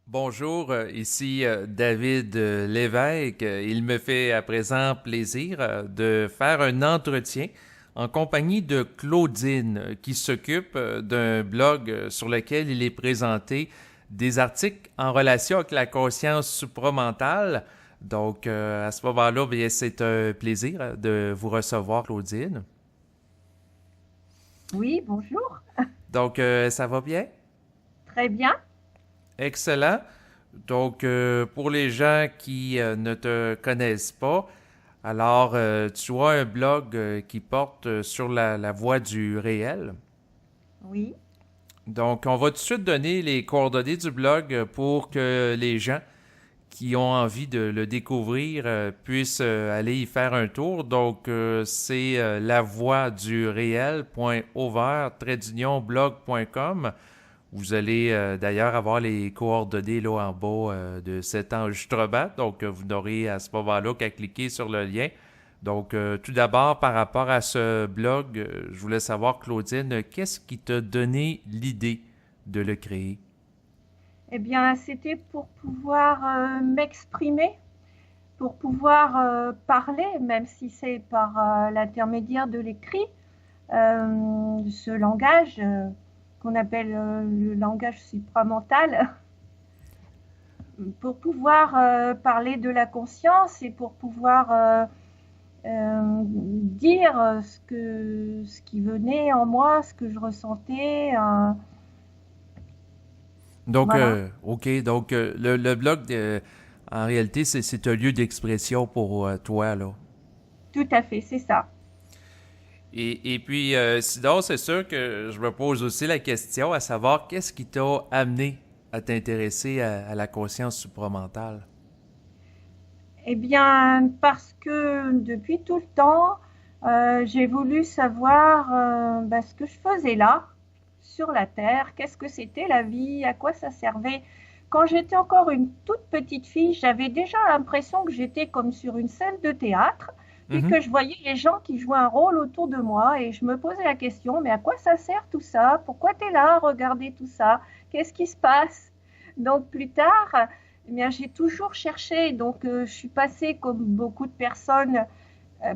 Bonjour, ici David Lévesque. Il me fait à présent plaisir de faire un entretien en compagnie de Claudine qui s'occupe d'un blog sur lequel il est présenté des articles en relation avec la conscience supramentale. Donc, à ce moment-là, bien, c'est un plaisir de vous recevoir, Claudine. Oui, bonjour. Donc, ça va bien? Très bien. Excellent. Donc, pour les gens qui ne te connaissent pas, alors tu as un blog qui porte sur la voie du réel. Oui. Donc, on va tout de suite donner les coordonnées du blog pour que les gens qui ont envie de le découvrir puissent aller y faire un tour. Donc, c'est lavoieduréel.over-blog.com. Vous allez d'ailleurs avoir les coordonnées là en bas de cet enregistrement. Donc, vous n'aurez à ce moment-là qu'à cliquer sur le lien. Donc, tout d'abord, par rapport à ce blog, je voulais savoir, Claudine, qu'est-ce qui t'a donné l'idée de le créer? Eh bien, c'était pour pouvoir m'exprimer, pour pouvoir parler, même si c'est par l'intermédiaire de l'écrit, ce langage qu'on appelle le langage supramental, pour pouvoir parler de la conscience et pour pouvoir dire ce qui venait en moi, ce que je ressentais. Donc, Voilà, OK. Donc, le blog, en réalité, c'est un lieu d'expression pour toi, là. tout à fait, c'est ça. Et puis, sinon, c'est sûr que je me pose aussi la question à savoir qu'est-ce qui t'a amené à t'intéresser à la conscience supramentale? Eh bien, parce que depuis tout le temps, j'ai voulu savoir ce que je faisais là, sur la Terre, qu'est-ce que c'était la vie, à quoi ça servait. Quand j'étais encore une toute petite fille, j'avais déjà l'impression que j'étais comme sur une scène de théâtre, puis Mhm. que je voyais les gens qui jouaient un rôle autour de moi, et je me posais la question, mais à quoi ça sert tout ça? Pourquoi tu es là à regarder tout ça? Qu'est-ce qui se passe? Donc plus tard, eh bien, j'ai toujours cherché, donc je suis passée comme beaucoup de personnes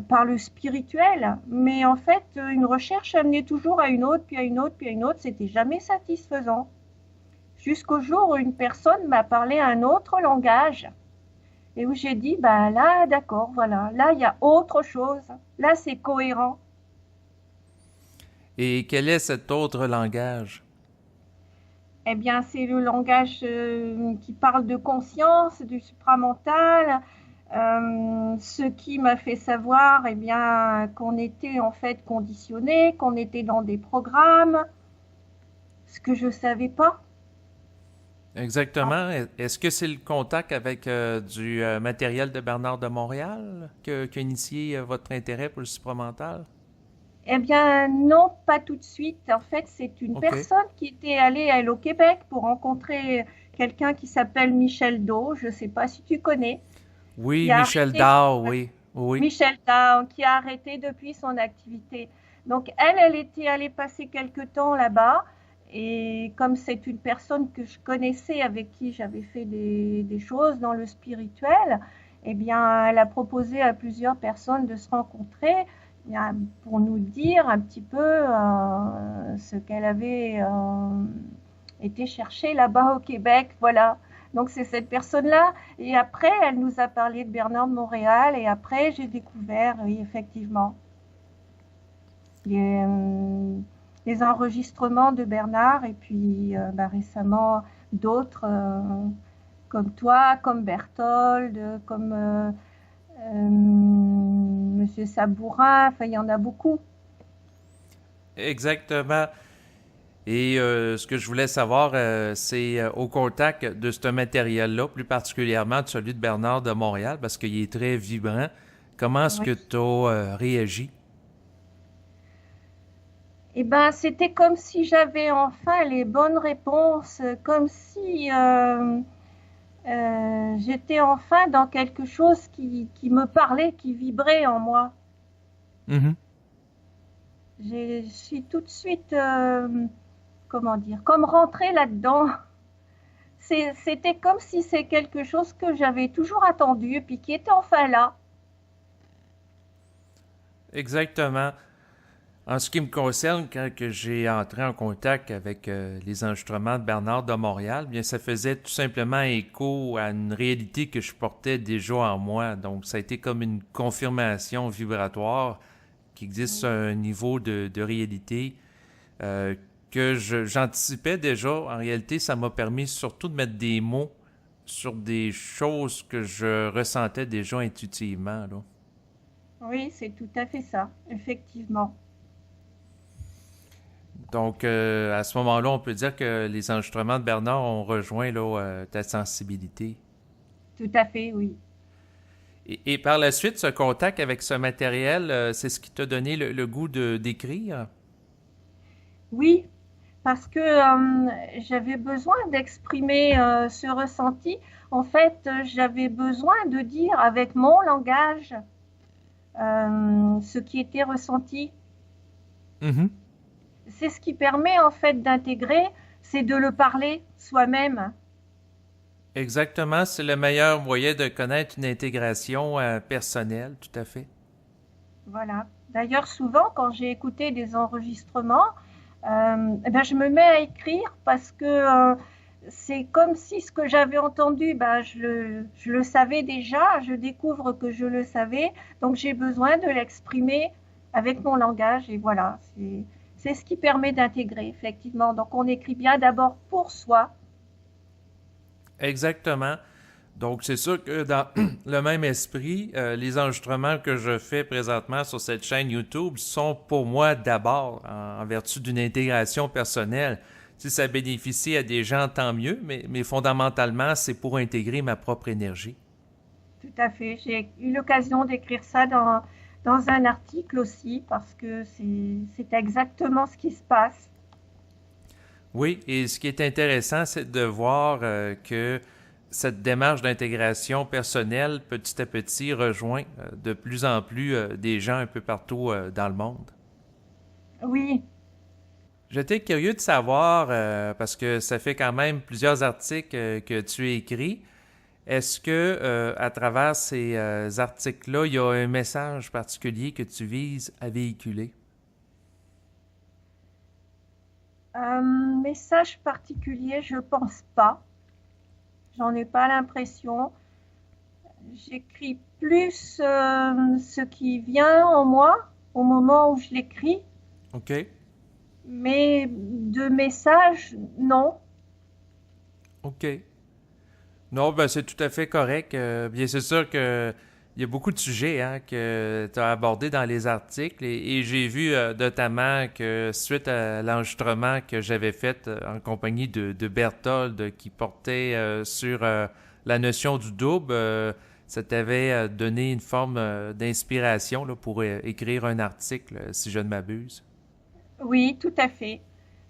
par le spirituel, mais en fait, une recherche amenait toujours à une autre, puis à une autre, puis à une autre, c'était jamais satisfaisant. Jusqu'au jour où une personne m'a parlé un autre langage et où j'ai dit, bah là, d'accord, voilà, là, il y a autre chose, là, c'est cohérent. Et quel est cet autre langage? Eh bien, c'est le langage qui parle de conscience, du supramental, ce qui m'a fait savoir eh bien, qu'on était en fait conditionné, qu'on était dans des programmes, ce que je ne savais pas. Exactement. Est-ce que c'est le contact avec du matériel de Bernard de Montréal qui a initié votre intérêt pour le supramental? Eh bien, non, pas tout de suite. En fait, c'est une OK. personne qui était allée à au Québec pour rencontrer quelqu'un qui s'appelle Michel Do. Je ne sais pas si tu connais, Oui, qui a Michel arrêté Dao, oui. Oui. Michel Down, qui a arrêté depuis son activité. Donc elle était allée passer quelque temps là-bas. Et comme c'est une personne que je connaissais, avec qui j'avais fait des choses dans le spirituel, eh bien, elle a proposé à plusieurs personnes de se rencontrer eh bien, pour nous dire un petit peu ce qu'elle avait été chercher là-bas au Québec. Voilà. Donc c'est cette personne-là. Et après, elle nous a parlé de Bernard de Montréal. Et après, j'ai découvert, oui, effectivement, les, euh, les enregistrements de Bernard. Et puis récemment, d'autres, comme toi, comme Berthold, comme Monsieur Sabourin. Enfin, il y en a beaucoup. Exactement. Et ce que je voulais savoir, c'est au contact de ce matériel-là, plus particulièrement de celui de Bernard de Montréal, parce qu'il est très vibrant. Comment est-ce Oui. que tu as réagi? Eh ben, c'était comme si j'avais enfin les bonnes réponses, comme si j'étais enfin dans quelque chose qui me parlait, qui vibrait en moi. Mhm. Je suis tout de suite, comment dire, comme rentrée là-dedans. c'était comme si c'est quelque chose que j'avais toujours attendu, puis qui était enfin là. Exactement. En ce qui me concerne, quand que j'ai entré en contact avec les enregistrements de Bernard de Montréal, bien ça faisait tout simplement écho à une réalité que je portais déjà en moi. Donc ça a été comme une confirmation vibratoire qu'il existe Oui, un niveau de réalité euh, que j'anticipais déjà. En réalité, ça m'a permis surtout de mettre des mots sur des choses que je ressentais déjà intuitivement, là. oui, c'est tout à fait ça, effectivement. Donc, à ce moment-là, on peut dire que les enregistrements de Bernard ont rejoint là, ta sensibilité. Tout à fait, oui. Et par la suite, ce contact avec ce matériel, c'est ce qui t'a donné le goût d'écrire? Oui, parce que j'avais besoin d'exprimer ce ressenti. En fait, j'avais besoin de dire avec mon langage ce qui était ressenti. Mhm. C'est ce qui permet en fait d'intégrer, c'est de le parler soi-même. Exactement, c'est le meilleur moyen de connaître une intégration personnelle, tout à fait. Voilà. D'ailleurs, souvent, quand j'ai écouté des enregistrements, eh ben, je me mets à écrire parce que c'est comme si ce que j'avais entendu, ben, je le savais déjà, je découvre que je le savais, donc j'ai besoin de l'exprimer avec mon langage et voilà, c'est ce qui permet d'intégrer, effectivement. Donc on écrit bien d'abord pour soi. Exactement. Donc, c'est sûr que dans le même esprit, les enregistrements que je fais présentement sur cette chaîne YouTube sont pour moi d'abord en vertu d'une intégration personnelle. Si ça bénéficie à des gens, tant mieux, mais fondamentalement, c'est pour intégrer ma propre énergie. Tout à fait. J'ai eu l'occasion d'écrire ça dans un article aussi parce que c'est exactement ce qui se passe. Oui, et ce qui est intéressant, c'est de voir que cette démarche d'intégration personnelle, petit à petit, rejoint de plus en plus des gens un peu partout dans le monde. Oui, J'étais curieux de savoir, parce que ça fait quand même plusieurs articles que tu as écrits, est-ce que à travers ces articles-là, il y a un message particulier que tu vises à véhiculer? un message particulier, je pense pas. J'en ai pas l'impression. J'écris plus ce qui vient en moi au moment où je l'écris, OK. mais de message, non. OK. Non, ben c'est tout à fait correct. Bien, c'est sûr que il y a beaucoup de sujets hein, que tu as abordés dans les articles et j'ai vu notamment que suite à l'enregistrement que j'avais fait en compagnie de Berthold qui portait sur la notion du double, ça t'avait donné une forme d'inspiration là, pour écrire un article, si je ne m'abuse. Oui, tout à fait.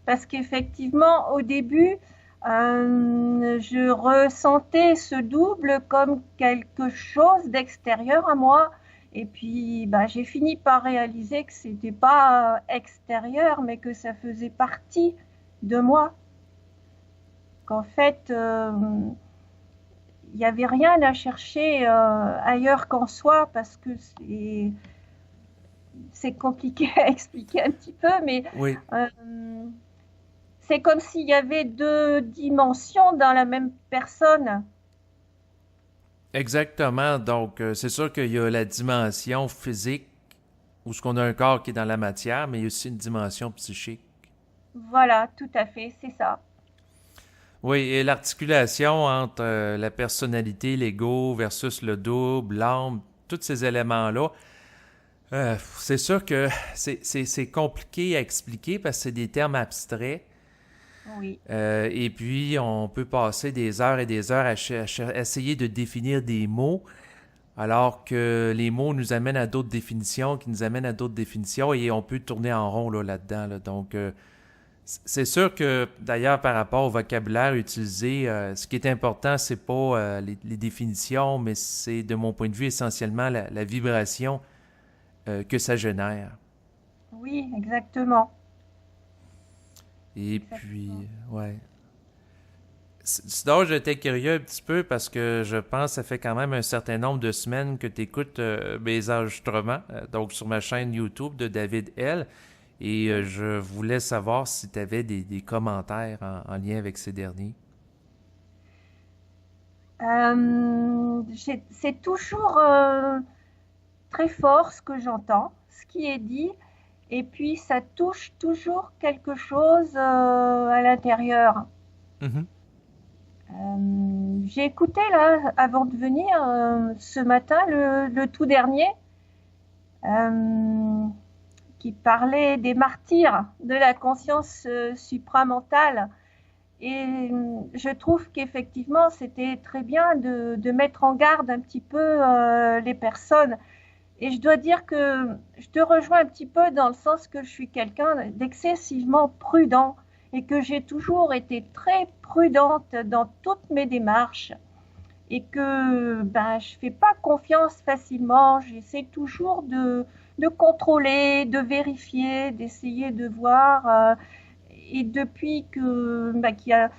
Parce qu'effectivement, au début, je ressentais ce double comme quelque chose d'extérieur à moi. Et puis, bah, j'ai fini par réaliser que c'était pas extérieur, mais que ça faisait partie de moi. Qu'en fait, il n'y avait rien à chercher ailleurs qu'en soi, parce que c'est compliqué à expliquer un petit peu, mais Oui, euh, c'est comme s'il y avait deux dimensions dans la même personne. exactement. Donc, c'est sûr qu'il y a la dimension physique où ce qu'on a un corps qui est dans la matière, mais il y a aussi une dimension psychique. Voilà, tout à fait, c'est ça. Oui, et l'articulation entre la personnalité, l'ego versus le double, l'âme, tous ces éléments-là, c'est sûr que c'est compliqué à expliquer parce que c'est des termes abstraits. Oui, Et puis, on peut passer des heures et des heures à essayer de définir des mots, alors que les mots nous amènent à d'autres définitions, qui nous amènent à d'autres définitions, et on peut tourner en rond là-dedans. Là. Donc, c'est sûr que, d'ailleurs, par rapport au vocabulaire utilisé, ce qui est important, c'est pas les définitions, mais c'est, de mon point de vue, essentiellement la vibration que ça génère. oui, exactement. Et puis, Exactement. ouais. Sinon, j'étais curieux un petit peu parce que je pense que ça fait quand même un certain nombre de semaines que tu écoutes mes enregistrements, donc sur ma chaîne YouTube de David L. Et je voulais savoir si tu avais des commentaires en lien avec ces derniers. C'est toujours très fort ce que j'entends, ce qui est dit, et puis ça touche toujours quelque chose à l'intérieur. Mhm. J'ai écouté là, avant de venir, ce matin, le tout dernier, euh, qui parlait des martyrs de la conscience supramentale. Et je trouve qu'effectivement, c'était très bien de mettre en garde un petit peu les personnes. Et je dois dire que je te rejoins un petit peu dans le sens que je suis quelqu'un d'excessivement prudent et que j'ai toujours été très prudente dans toutes mes démarches et que je fais pas confiance facilement. J'essaie toujours de contrôler, de vérifier, d'essayer de voir. Et depuis qu'il y a,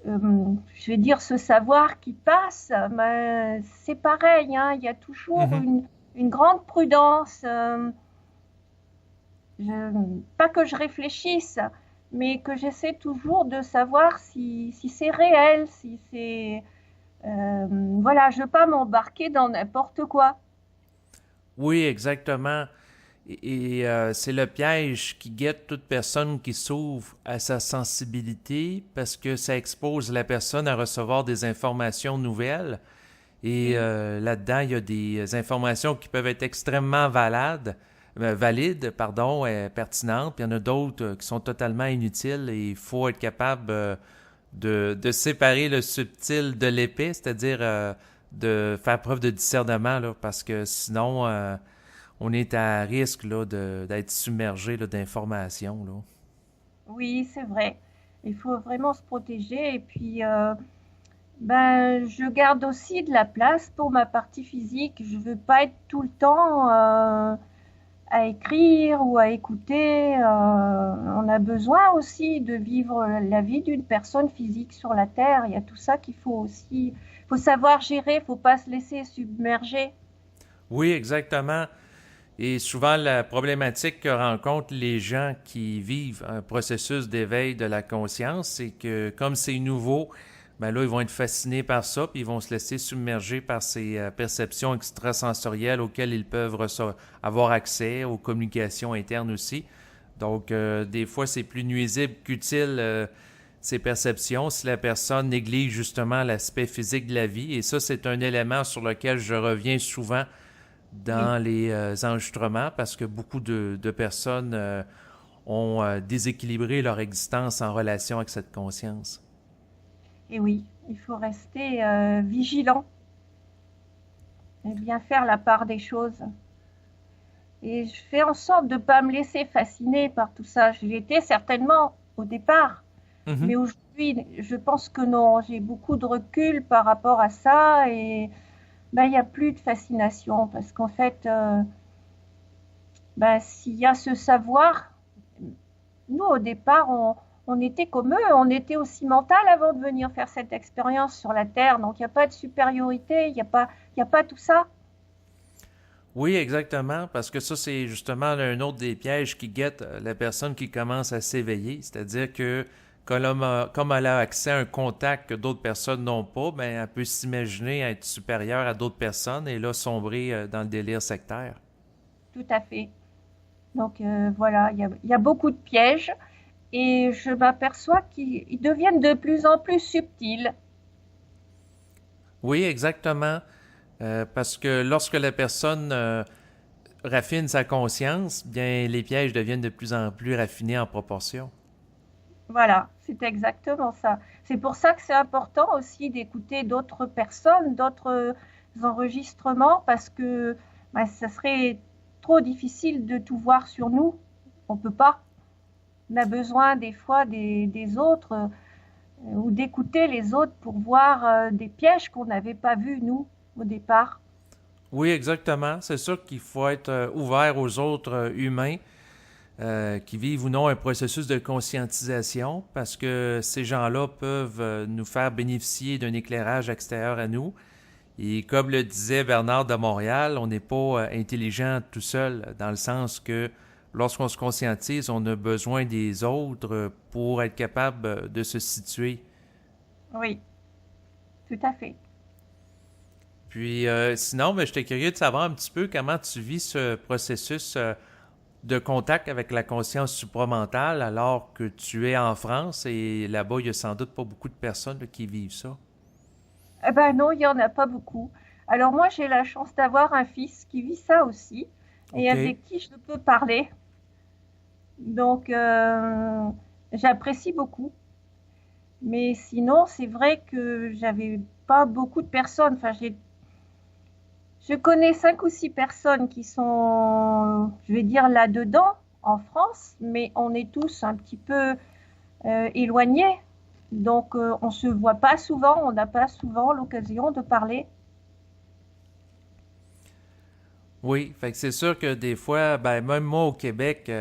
je vais dire, ce savoir qui passe, c'est pareil, hein, il y a toujours Mhm. une grande prudence. Pas que je réfléchisse, mais que j'essaie toujours de savoir si c'est réel, si c'est... voilà, je ne veux pas m'embarquer dans n'importe quoi. Oui, exactement. Et c'est le piège qui guette toute personne qui s'ouvre à sa sensibilité parce que ça expose la personne à recevoir des informations nouvelles. Et Oui, là-dedans, il y a des informations qui peuvent être extrêmement valides, pardon, pertinentes. Puis il y en a d'autres qui sont totalement inutiles et il faut être capable de séparer le subtil de l'épais, c'est-à-dire de faire preuve de discernement, là, parce que sinon, on est à risque là, d'être submergé là, d'informations. Là. oui, c'est vrai. Il faut vraiment se protéger. Et puis, je garde aussi de la place pour ma partie physique. Je veux pas être tout le temps à écrire ou à écouter. On a besoin aussi de vivre la vie d'une personne physique sur la Terre. Il y a tout ça qu'il faut aussi, faut savoir gérer. Faut pas se laisser submerger. Oui, exactement. Et souvent, la problématique que rencontrent les gens qui vivent un processus d'éveil de la conscience, c'est que comme c'est nouveau, ben là, ils vont être fascinés par ça, puis ils vont se laisser submerger par ces perceptions extrasensorielles auxquelles ils peuvent avoir accès, aux communications internes aussi. Donc, des fois, c'est plus nuisible qu'utile ces perceptions si la personne néglige justement l'aspect physique de la vie. Et ça, c'est un élément sur lequel je reviens souvent Oui, dans les enregistrements parce que beaucoup de personnes ont déséquilibré leur existence en relation avec cette conscience. et oui, il faut rester vigilant et bien faire la part des choses. Et je fais en sorte de ne pas me laisser fasciner par tout ça. Je l'étais certainement au départ, Mhm. mais aujourd'hui, je pense que non. J'ai beaucoup de recul par rapport à ça et il n'y a plus de fascination parce qu'en fait, s'il y a ce savoir, nous au départ, on était comme eux, on était aussi mental avant de venir faire cette expérience sur la Terre. Donc il n'y a pas de supériorité, il y a pas tout ça. Oui, exactement, parce que ça, c'est justement un autre des pièges qui guette la personne qui commence à s'éveiller. C'est-à-dire que comme elle a accès à un contact que d'autres personnes n'ont pas, ben, elle peut s'imaginer être supérieure à d'autres personnes et là sombrer dans le délire sectaire. Tout à fait. Donc voilà, il y a beaucoup de pièges et je m'aperçois qu'ils deviennent de plus en plus subtils. Oui, exactement. Parce que lorsque la personne raffine sa conscience, bien les pièges deviennent de plus en plus raffinés en proportion. Voilà, c'est exactement ça. C'est pour ça que c'est important aussi d'écouter d'autres personnes, d'autres enregistrements, parce que ça serait trop difficile de tout voir sur nous. On peut pas. On a besoin des fois des autres ou d'écouter les autres pour voir des pièges qu'on n'avait pas vus, nous, au départ. Oui, exactement. C'est sûr qu'il faut être ouvert aux autres humains qui vivent ou non un processus de conscientisation, parce que ces gens-là peuvent nous faire bénéficier d'un éclairage extérieur à nous. Et comme le disait Bernard de Montréal, on n'est pas intelligent tout seul, dans le sens que lorsqu'on se conscientise, on a besoin des autres pour être capable de se situer. Oui, tout à fait. Puis sinon, ben, j'étais curieux de savoir un petit peu comment tu vis ce processus de contact avec la conscience supramentale alors que tu es en France et là-bas, il y a sans doute pas beaucoup de personnes là, qui vivent ça. Eh ben non, il n'y en a pas beaucoup. Alors moi, j'ai la chance d'avoir un fils qui vit ça aussi et OK. avec qui je peux parler. Donc, j'apprécie beaucoup. Mais sinon, c'est vrai que j'avais pas beaucoup de personnes. Enfin, je connais 5 ou 6 personnes qui sont, je vais dire, là-dedans, en France, mais on est tous un petit peu éloignés. Donc, on se voit pas souvent, on n'a pas souvent l'occasion de parler. Oui, fait que c'est sûr que des fois, ben même moi au Québec,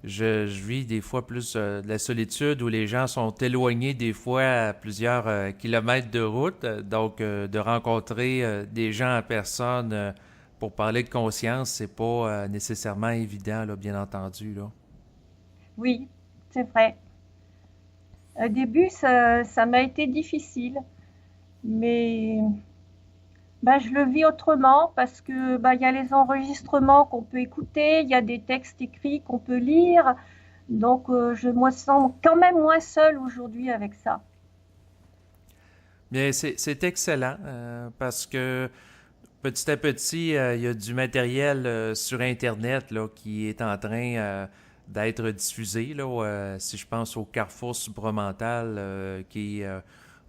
je vis des fois plus de la solitude où les gens sont éloignés des fois à plusieurs kilomètres de route. Donc, de rencontrer des gens en personne pour parler de conscience, c'est pas nécessairement évident, là, bien entendu, là. Oui, c'est vrai. Au début, ça m'a été difficile, mais bah, je le vis autrement parce que bah, il y a les enregistrements qu'on peut écouter, il y a des textes écrits qu'on peut lire. Donc, je me sens quand même moins seule aujourd'hui avec ça. Bien, c'est excellent parce que petit à petit, il y a du matériel sur Internet là, qui est en train d'être diffusé. Là, si je pense au Carrefour Supramental, qui est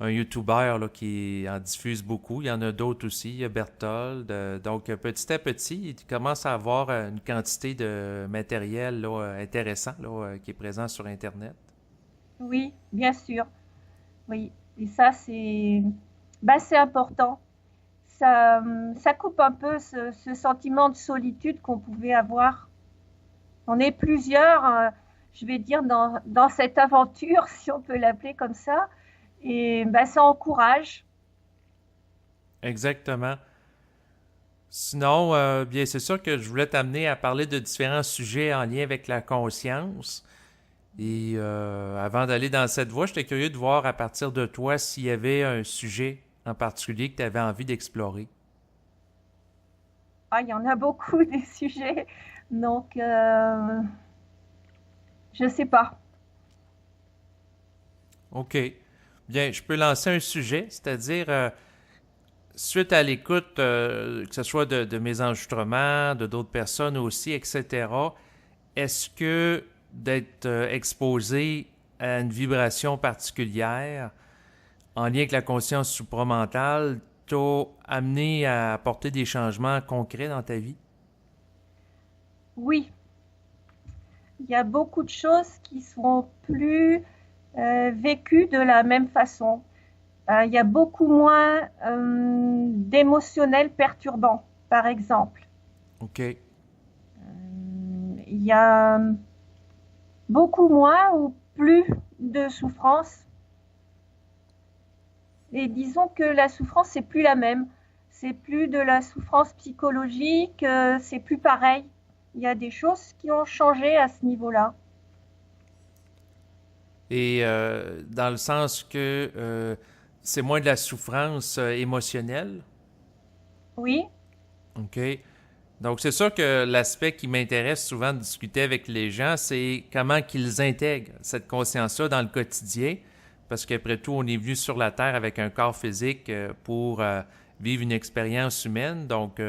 un YouTuber là, qui en diffuse beaucoup. Il y en a d'autres aussi. Il y a Berthold. Donc, petit à petit, il commence à avoir une quantité de matériel là, intéressant là, qui est présent sur Internet. Oui, bien sûr. Oui. Et ça, bah, c'est important. Ça coupe un peu ce sentiment de solitude qu'on pouvait avoir. On est plusieurs, je vais dire, dans cette aventure, si on peut l'appeler comme ça. Et bah, ça encourage. Exactement. Sinon, bien, c'est sûr que je voulais t'amener à parler de différents sujets en lien avec la conscience. Et avant d'aller dans cette voie, j'étais curieux de voir à partir de toi s'il y avait un sujet en particulier que tu avais envie d'explorer. Ah, il y en a beaucoup des sujets. Donc, je sais pas. OK. Bien, je peux lancer un sujet, c'est-à-dire, suite à l'écoute, que ce soit de mes enregistrements, de d'autres personnes aussi, etc., est-ce que d'être exposé à une vibration particulière en lien avec la conscience supramentale t'a amené à apporter des changements concrets dans ta vie? Oui, il y a beaucoup de choses qui sont plus vécues de la même façon. Il y a beaucoup moins d'émotionnels perturbants, par exemple. OK. Il y a beaucoup moins ou plus de souffrance. Et disons que la souffrance, c'est plus la même. C'est plus de la souffrance psychologique, c'est plus pareil. Il y a des choses qui ont changé à ce niveau-là. Et dans le sens que c'est moins de la souffrance émotionnelle. Oui, OK. Donc, c'est sûr que l'aspect qui m'intéresse souvent de discuter avec les gens, c'est comment qu'ils intègrent cette conscience-là dans le quotidien. Parce qu'après tout, on est venu sur la Terre avec un corps physique pour vivre une expérience humaine. Donc,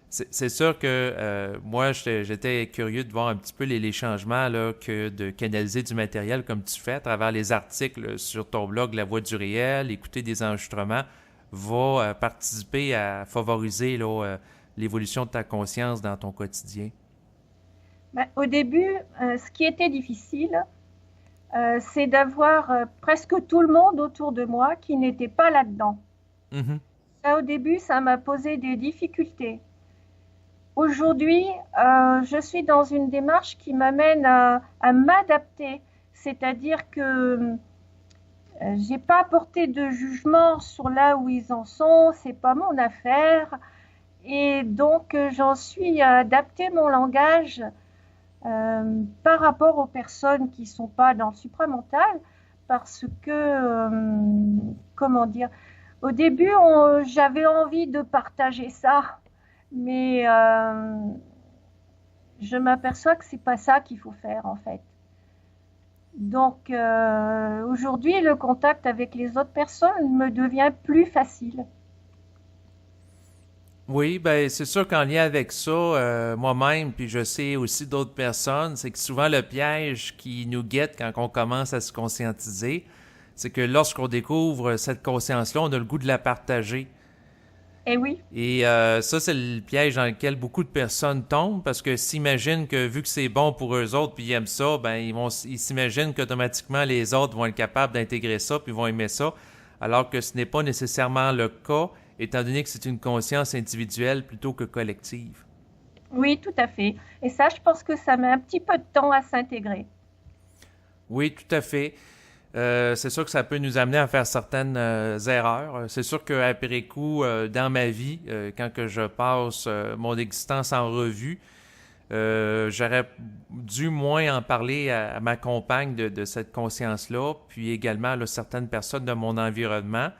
c'est sûr que moi, j'étais curieux de voir un petit peu les changements là, que de canaliser du matériel comme tu fais à travers les articles sur ton blog La Voix du réel, écouter des enregistrements, va participer à favoriser là, l'évolution de ta conscience dans ton quotidien. ben, au début, ce qui était difficile, c'est d'avoir presque tout le monde autour de moi qui n'était pas là-dedans. Mhm. Ça, au début, ça m'a posé des difficultés. Aujourd'hui, je suis dans une démarche qui m'amène à m'adapter, c'est-à-dire que j'ai pas porté de jugement sur là où ils en sont, c'est pas mon affaire, et donc j'en suis à adapter mon langage par rapport aux personnes qui sont pas dans le supramental, parce que comment dire, au début j'avais envie de partager ça, mais je m'aperçois que c'est pas ça qu'il faut faire en fait. Donc aujourd'hui, le contact avec les autres personnes me devient plus facile. Oui, ben c'est sûr qu'en lien avec ça, moi-même, puis je sais aussi d'autres personnes, c'est que souvent le piège qui nous guette quand on commence à se conscientiser, c'est que lorsqu'on découvre cette conscience-là, on a le goût de la partager. Et oui, Et ça, c'est le piège dans lequel beaucoup de personnes tombent parce que s'imaginent que vu que c'est bon pour eux autres puis ils aiment ça, ben ils s'imaginent qu'automatiquement les autres vont être capables d'intégrer ça puis vont aimer ça, alors que ce n'est pas nécessairement le cas, étant donné que c'est une conscience individuelle plutôt que collective. oui, tout à fait. Et ça, je pense que ça met un petit peu de temps à s'intégrer. Oui, tout à fait. C'est sûr que ça peut nous amener à faire certaines erreurs. C'est sûr qu'après coup, dans ma vie, quand que je passe mon existence en revue, j'aurais dû moins en parler à ma compagne de cette conscience-là, puis également là, certaines personnes de mon environnement.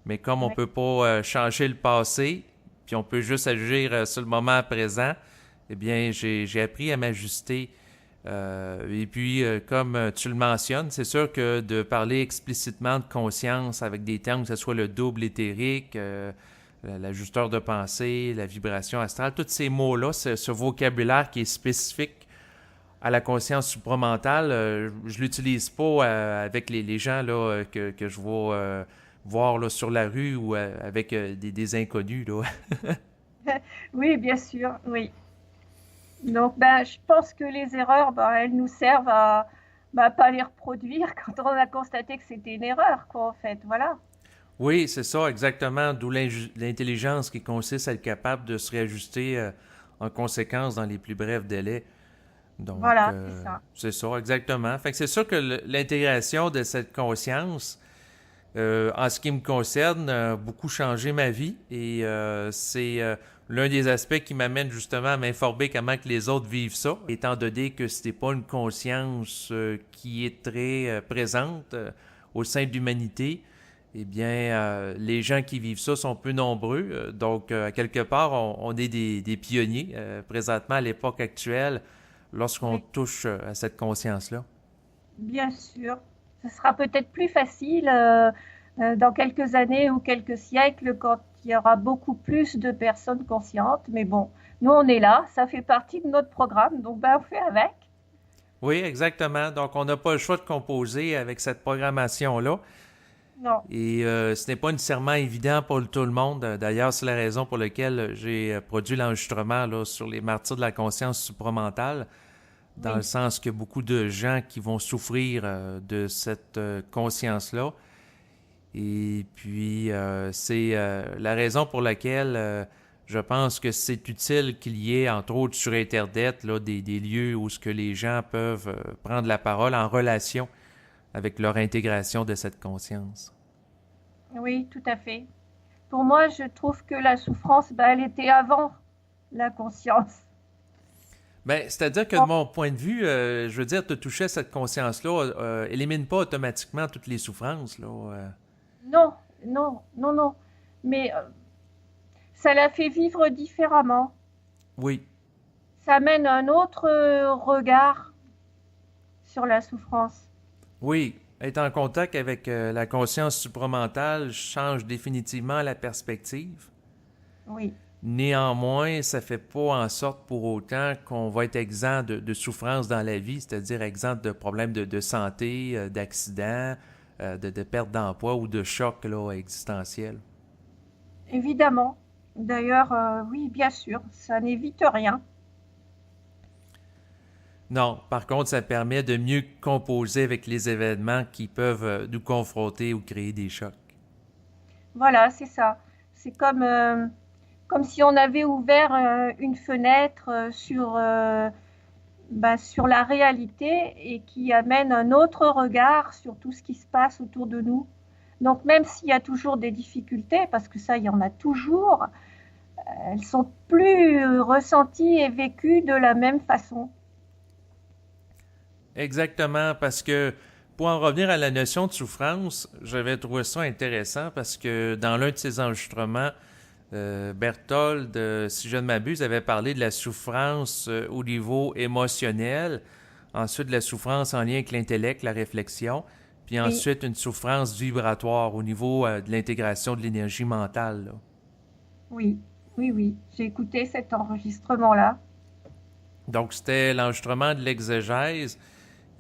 Mais comme on Ouais. peut pas changer le passé, puis on peut juste agir sur le moment présent, eh bien, j'ai appris à m'ajuster. Et puis, comme tu le mentionnes, c'est sûr que de parler explicitement de conscience avec des termes, que ce soit le double éthérique, l'ajusteur de pensée, la vibration astrale, tous ces mots-là, ce vocabulaire qui est spécifique à la conscience supramentale, je l'utilise pas avec les gens là, que je vais voir là, sur la rue ou avec des inconnus. Là. Oui, bien sûr, oui. Donc, ben, je pense que les erreurs, ben, elles nous servent à pas les reproduire quand on a constaté que c'était une erreur, quoi, en fait. Voilà. Oui, c'est ça, exactement. D'où l'intelligence qui consiste à être capable de se réajuster en conséquence dans les plus brefs délais. Donc, Voilà, c'est ça. c'est ça, exactement. Fait que c'est sûr que l'intégration de cette conscience, en ce qui me concerne, a beaucoup changé ma vie et c'est l'un des aspects qui m'amène justement à m'informer comment que les autres vivent ça, étant donné que c'était pas une conscience qui est très présente au sein de l'humanité. Eh bien, les gens qui vivent ça sont peu nombreux. Donc, à quelque part, on est des pionniers présentement à l'époque actuelle lorsqu'on Oui, touche à cette conscience-là. bien sûr. Ce sera peut-être plus facile dans quelques années ou quelques siècles quand il y aura beaucoup plus de personnes conscientes. Mais bon, nous, on est là. Ça fait partie de notre programme. Donc, ben, on fait avec. Oui, exactement. Donc, on n'a pas le choix de composer avec cette programmation-là. Non. Et ce n'est pas nécessairement évident pour tout le monde. D'ailleurs, c'est la raison pour laquelle j'ai produit l'enregistrement là, sur les martyrs de la conscience supramentale, dans le Oui. sens que beaucoup de gens qui vont souffrir de cette conscience-là. Et puis, c'est la raison pour laquelle je pense que c'est utile qu'il y ait, entre autres sur Internet, là, des lieux où ce que les gens peuvent prendre la parole en relation avec leur intégration de cette conscience. Oui, tout à fait. Pour moi, je trouve que la souffrance, ben, elle était avant la conscience. Ben, c'est-à-dire que de Oh, mon point de vue, je veux dire, te toucher à cette conscience-là élimine pas automatiquement toutes les souffrances. Là, non, non, non, non. Mais ça la fait vivre différemment. Oui, Ça amène un autre regard sur la souffrance. oui. Être en contact avec la conscience supramentale change définitivement la perspective. Oui, Néanmoins, ça fait pas en sorte pour autant qu'on va être exempt de souffrance dans la vie, c'est-à-dire exempt de problèmes de santé, d'accidents, de perte d'emploi ou de chocs là, existentiels. évidemment. D'ailleurs, oui, bien sûr, ça n'évite rien. Non, par contre, ça permet de mieux composer avec les événements qui peuvent nous confronter ou créer des chocs. Voilà, c'est ça. C'est comme comme si on avait ouvert une fenêtre sur la réalité et qui amène un autre regard sur tout ce qui se passe autour de nous. Donc même s'il y a toujours des difficultés, parce que ça, il y en a toujours, elles sont plus ressenties et vécues de la même façon. Exactement, parce que pour en revenir à la notion de souffrance, j'avais trouvé ça intéressant parce que dans l'un de ses enregistrements, Berthold, si je ne m'abuse, avait parlé de la souffrance au niveau émotionnel, ensuite de la souffrance en lien avec l'intellect, la réflexion, puis Oui, ensuite une souffrance vibratoire au niveau de l'intégration de l'énergie mentale, là. oui, oui, oui. J'ai écouté cet enregistrement-là. Donc c'était l'enregistrement de l'exégèse.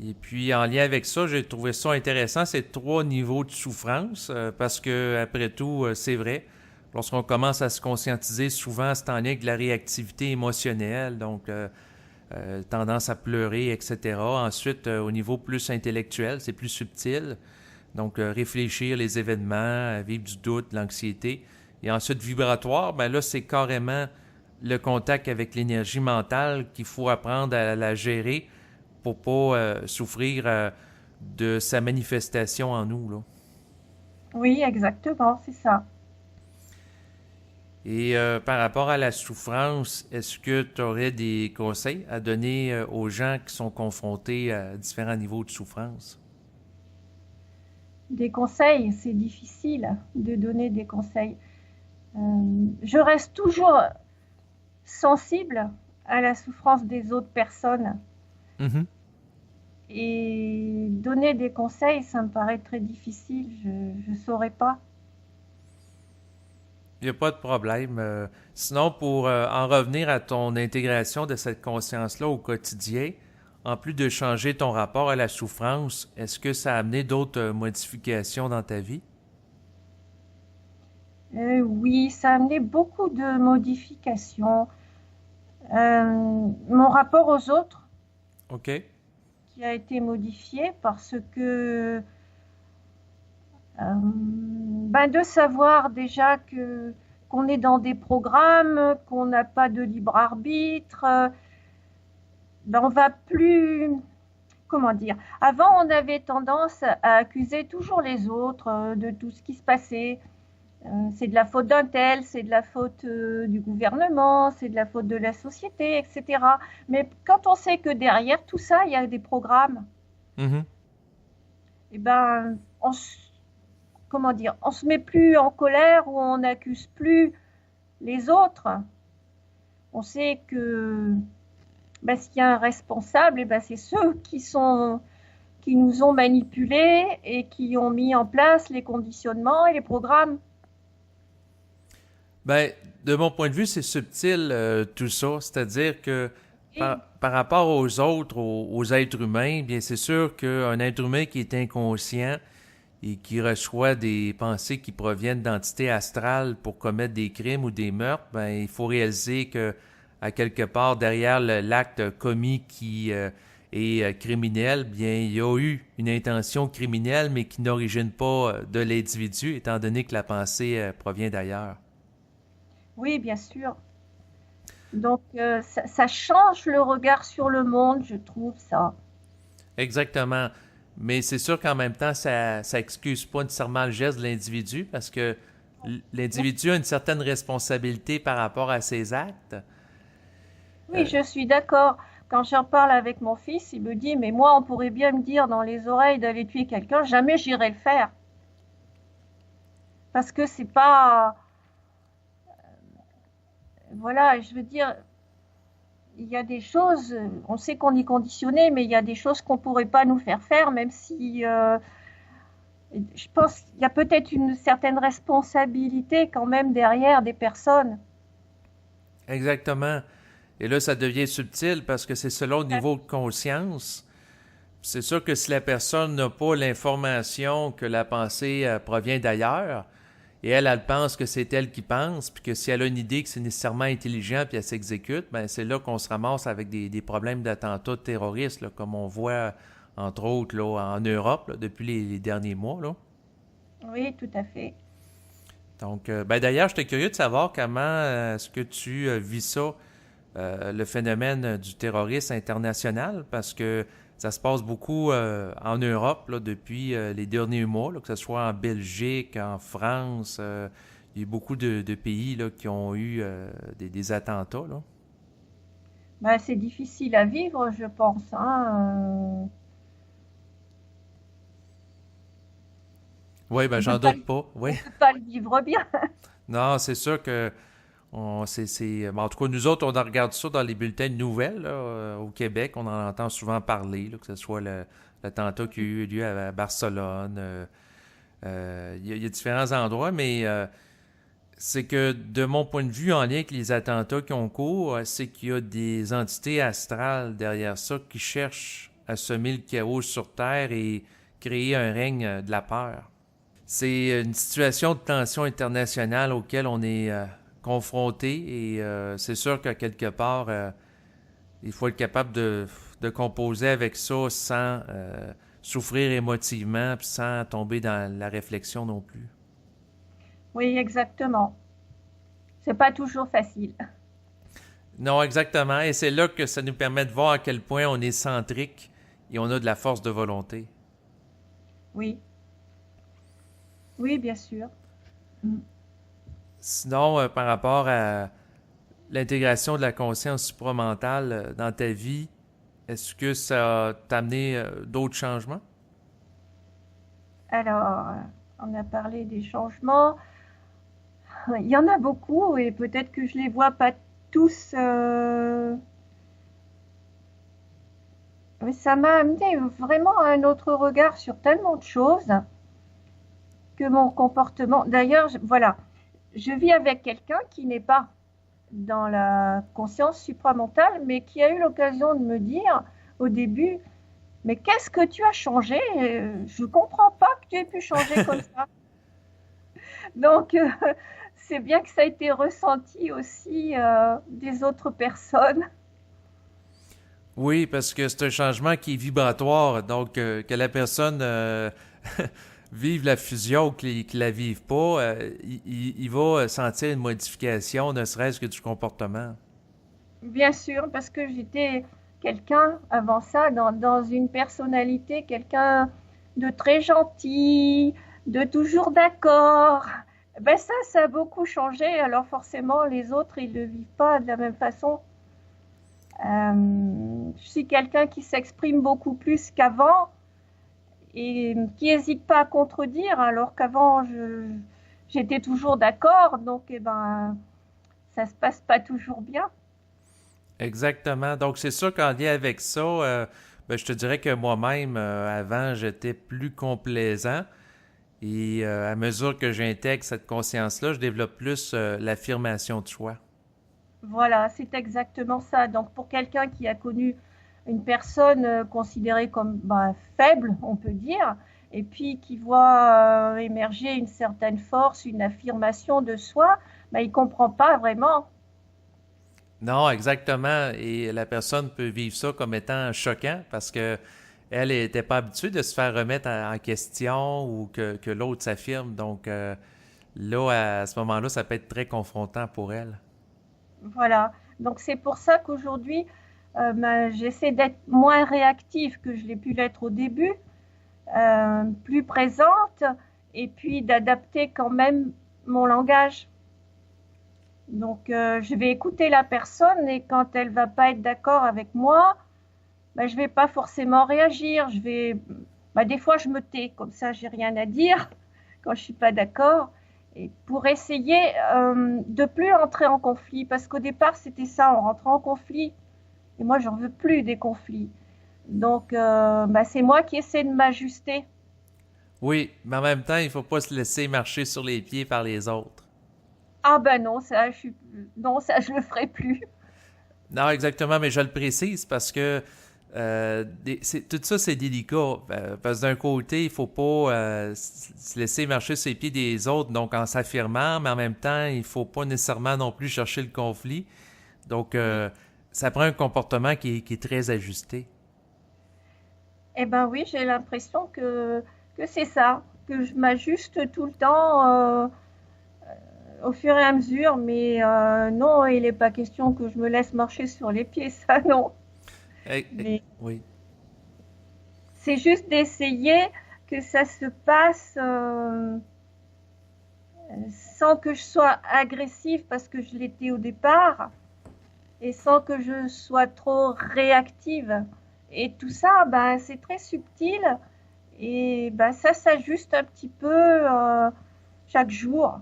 Et puis en lien avec ça, j'ai trouvé ça intéressant, ces trois niveaux de souffrance, parce que après tout, c'est vrai. Lorsqu'on commence à se conscientiser, souvent c'est en lien avec de la réactivité émotionnelle, donc tendance à pleurer, etc. Ensuite, au niveau plus intellectuel, c'est plus subtil, donc réfléchir les événements, vivre du doute, de l'anxiété. Et ensuite, vibratoire, ben là, c'est carrément le contact avec l'énergie mentale qu'il faut apprendre à la gérer pour pas souffrir de sa manifestation en nous, là. Oui, exactement, c'est ça. Et par rapport à la souffrance, est-ce que tu aurais des conseils à donner aux gens qui sont confrontés à différents niveaux de souffrance? Des conseils, c'est difficile de donner des conseils. Je reste toujours sensible à la souffrance des autres personnes. Mhm. Et donner des conseils, ça me paraît très difficile. Je ne saurais pas. Il n'y a pas de problème. Sinon, pour en revenir à ton intégration de cette conscience-là au quotidien, en plus de changer ton rapport à la souffrance, est-ce que ça a amené d'autres modifications dans ta vie? Oui, ça a amené beaucoup de modifications. Mon rapport aux autres OK. qui a été modifié parce que de savoir déjà que qu'on est dans des programmes, qu'on n'a pas de libre arbitre, on va plus, comment dire, avant on avait tendance à accuser toujours les autres de tout ce qui se passait. C'est de la faute d'un tel, c'est de la faute du gouvernement, c'est de la faute de la société, etc. Mais quand on sait que derrière tout ça, il y a des programmes, Mhm. eh ben, comment dire, on se met plus en colère ou on n'accuse plus les autres. On sait que s'il y a un responsable, c'est ceux qui nous ont manipulés et qui ont mis en place les conditionnements et les programmes. Ben, de mon point de vue, c'est subtil tout ça. C'est-à-dire que Et par rapport aux autres, aux êtres humains, bien c'est sûr qu'un être humain qui est inconscient et qui reçoit des pensées qui proviennent d'entités astrales pour commettre des crimes ou des meurtres, ben il faut réaliser que à quelque part derrière l'acte commis qui est criminel, bien il y a eu une intention criminelle mais qui n'origine pas de l'individu étant donné que la pensée provient d'ailleurs. oui, bien sûr. Donc, ça change le regard sur le monde, je trouve ça. Exactement. Mais c'est sûr qu'en même temps, ça excuse pas nécessairement le geste de l'individu parce que l'individu a une certaine responsabilité par rapport à ses actes. Oui, je suis d'accord. Quand j'en parle avec mon fils, il me dit, mais moi, on pourrait bien me dire dans les oreilles d'aller tuer quelqu'un, jamais j'irai le faire. Parce que c'est pas, voilà, je veux dire, il y a des choses, on sait qu'on est conditionné, mais il y a des choses qu'on pourrait pas nous faire faire, même si je pense qu'il y a peut-être une certaine responsabilité quand même derrière des personnes. Exactement. Et là, ça devient subtil parce que c'est selon le niveau de conscience. C'est sûr que si la personne n'a pas l'information que la pensée provient d'ailleurs, et elle pense que c'est elle qui pense, puis que si elle a une idée que c'est nécessairement intelligent, puis elle s'exécute, ben c'est là qu'on se ramasse avec des problèmes d'attentats terroristes, là, comme on voit entre autres là, en Europe là, depuis les derniers mois. Là. Oui, tout à fait. Donc, ben d'ailleurs, j'étais curieux de savoir comment est-ce que tu vis ça, le phénomène du terrorisme international, parce que ça se passe beaucoup en Europe là, depuis les derniers mois, là, que ce soit en Belgique, en France. Il y a beaucoup de pays là, qui ont eu des attentats. Là. Ben, c'est difficile à vivre, je pense, hein. Oui, ben On peut j'en pas, doute pas. Oui. on peut pas le vivre bien. Non, c'est sûr que ben, en tout cas, nous autres, on en regarde ça dans les bulletins de nouvelles là, au Québec. On en entend souvent parler, là, que ce soit l'attentat qui a eu lieu à Barcelone. Il y a différents endroits, mais c'est que de mon point de vue, en lien avec les attentats qui ont cours, c'est qu'il y a des entités astrales derrière ça qui cherchent à semer le chaos sur Terre et créer un règne de la peur. C'est une situation de tension internationale auquel on est confronté et c'est sûr qu'à quelque part, il faut être capable de composer avec ça sans souffrir émotivement puis sans tomber dans la réflexion non plus. Oui, exactement. C'est pas toujours facile. Non, exactement. Et c'est là que ça nous permet de voir à quel point on est centrique et on a de la force de volonté. Oui, oui, bien sûr. Mm. Sinon, par rapport à l'intégration de la conscience supramentale dans ta vie, est-ce que ça t'a amené d'autres changements? Alors, on a parlé des changements. Il y en a beaucoup et peut-être que je les vois pas tous. Mais ça m'a amené vraiment un autre regard sur tellement de choses que mon comportement. D'ailleurs, voilà, je vis avec quelqu'un qui n'est pas dans la conscience supramentale, mais qui a eu l'occasion de me dire au début, mais qu'est-ce que tu as changé? Je ne comprends pas que tu aies pu changer comme ça. Donc, c'est bien que ça a été ressenti aussi des autres personnes. Oui, parce que c'est un changement qui est vibratoire. Donc, que la personne vive la fusion ou qu'il la vive pas, il va sentir une modification, ne serait-ce que du comportement. Bien sûr, parce que j'étais quelqu'un avant ça, dans une personnalité, quelqu'un de très gentil, de toujours d'accord. Ben ça a beaucoup changé. Alors forcément, les autres, ils ne le vivent pas de la même façon. Je suis quelqu'un qui s'exprime beaucoup plus qu'avant et qui n'hésite pas à contredire, alors qu'avant, j'étais toujours d'accord. Donc, eh ben, ça se passe pas toujours bien. Exactement. Donc, c'est sûr qu'en lien avec ça, ben, je te dirais que moi-même, avant, j'étais plus complaisant. Et à mesure que j'intègre cette conscience-là, je développe plus l'affirmation de soi. Voilà, c'est exactement ça. Donc, pour quelqu'un qui a connu une personne considérée comme ben, faible, on peut dire, et puis qui voit émerger une certaine force, une affirmation de soi, ben, il ne comprend pas vraiment. Non, exactement. Et la personne peut vivre ça comme étant choquant parce que elle n'était pas habituée de se faire remettre en question ou que l'autre s'affirme. Donc là, à ce moment-là, ça peut être très confrontant pour elle. Voilà. Donc, c'est pour ça qu'aujourd'hui, ben, j'essaie d'être moins réactive que je l'ai pu l'être au début, plus présente, et puis d'adapter quand même mon langage. Donc, je vais écouter la personne et quand elle va pas être d'accord avec moi, ben, je vais pas forcément réagir. Ben, des fois, je me tais, comme ça, j'ai rien à dire quand je suis pas d'accord. Et pour essayer de plus entrer en conflit, parce qu'au départ, c'était ça, on rentrait en conflit. Et moi, j'en veux plus des conflits. Donc, ben, c'est moi qui essaie de m'ajuster. Oui, mais en même temps, il ne faut pas se laisser marcher sur les pieds par les autres. Ah ben non, non, ça, je le ferai plus. Non, exactement, mais je le précise parce que tout ça, c'est délicat. Parce que d'un côté, il faut pas se laisser marcher sur les pieds des autres, donc en s'affirmant, mais en même temps, il faut pas nécessairement non plus chercher le conflit. Donc, Oui. ça prend un comportement qui est très ajusté. Eh ben oui, j'ai l'impression que c'est ça, que je m'ajuste tout le temps. au fur et à mesure, mais non, il n'est pas question que je me laisse marcher sur les pieds, ça non. Mais Oui. c'est juste d'essayer que ça se passe sans que je sois agressive parce que je l'étais au départ et sans que je sois trop réactive. Et tout ça, ben, c'est très subtil et ben, ça s'ajuste un petit peu chaque jour.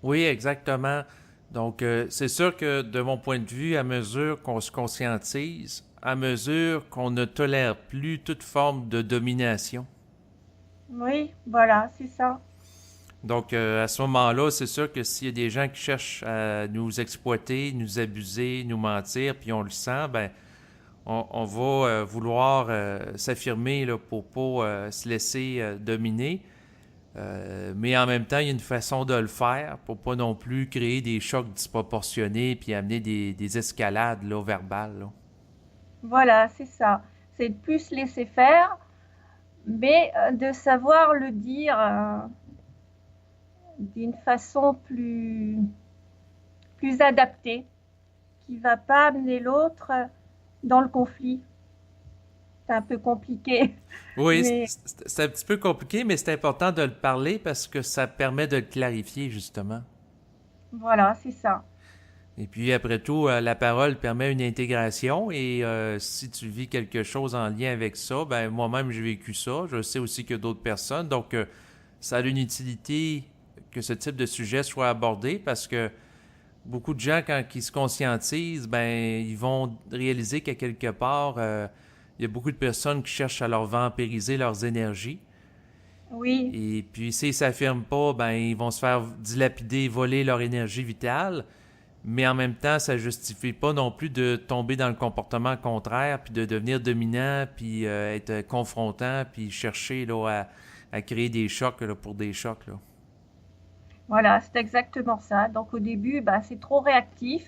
Oui, exactement. Donc, c'est sûr que de mon point de vue, à mesure qu'on se conscientise, à mesure qu'on ne tolère plus toute forme de domination. Oui, voilà, c'est ça. Donc, à ce moment-là, c'est sûr que s'il y a des gens qui cherchent à nous exploiter, nous abuser, nous mentir, puis on le sent, ben, on va vouloir s'affirmer là, pour pas se laisser dominer. Mais en même temps, il y a une façon de le faire pour pas non plus créer des chocs disproportionnés puis amener des escalades là, verbales. Là. Voilà, c'est ça. C'est de plus laisser faire, mais de savoir le dire d'une façon plus adaptée, qui va pas amener l'autre dans le conflit. C'est un peu compliqué, Oui, mais c'est un petit peu compliqué, mais c'est important de le parler parce que ça permet de le clarifier, justement. voilà, c'est ça. Et puis, après tout, la parole permet une intégration et si tu vis quelque chose en lien avec ça, ben moi-même, j'ai vécu ça. Je sais aussi que d'autres personnes. Donc, ça a une utilité que ce type de sujet soit abordé parce que beaucoup de gens, quand ils se conscientisent, ben ils vont réaliser qu'à quelque part, il y a beaucoup de personnes qui cherchent à leur vampiriser leurs énergies. Oui, Et puis, s'ils ne s'affirment pas, ben ils vont se faire dilapider, voler leur énergie vitale. Mais en même temps, ça justifie pas non plus de tomber dans le comportement contraire, puis de devenir dominant, puis être confrontant, puis chercher là, à créer des chocs là, pour des chocs. Là. voilà, c'est exactement ça. Donc au début, bah, c'est trop réactif,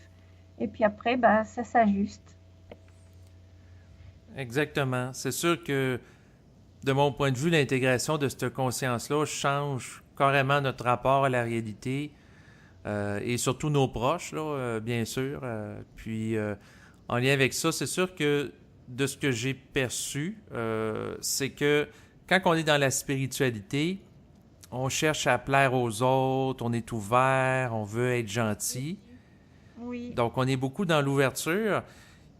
et puis après, bah, ça s'ajuste. Exactement. C'est sûr que de mon point de vue, l'intégration de cette conscience-là change carrément notre rapport à la réalité et surtout nos proches, là, bien sûr. Puis, en lien avec ça, c'est sûr que de ce que j'ai perçu, c'est que quand on est dans la spiritualité, on cherche à plaire aux autres, on est ouvert, on veut être gentil. Oui, Donc, on est beaucoup dans l'ouverture.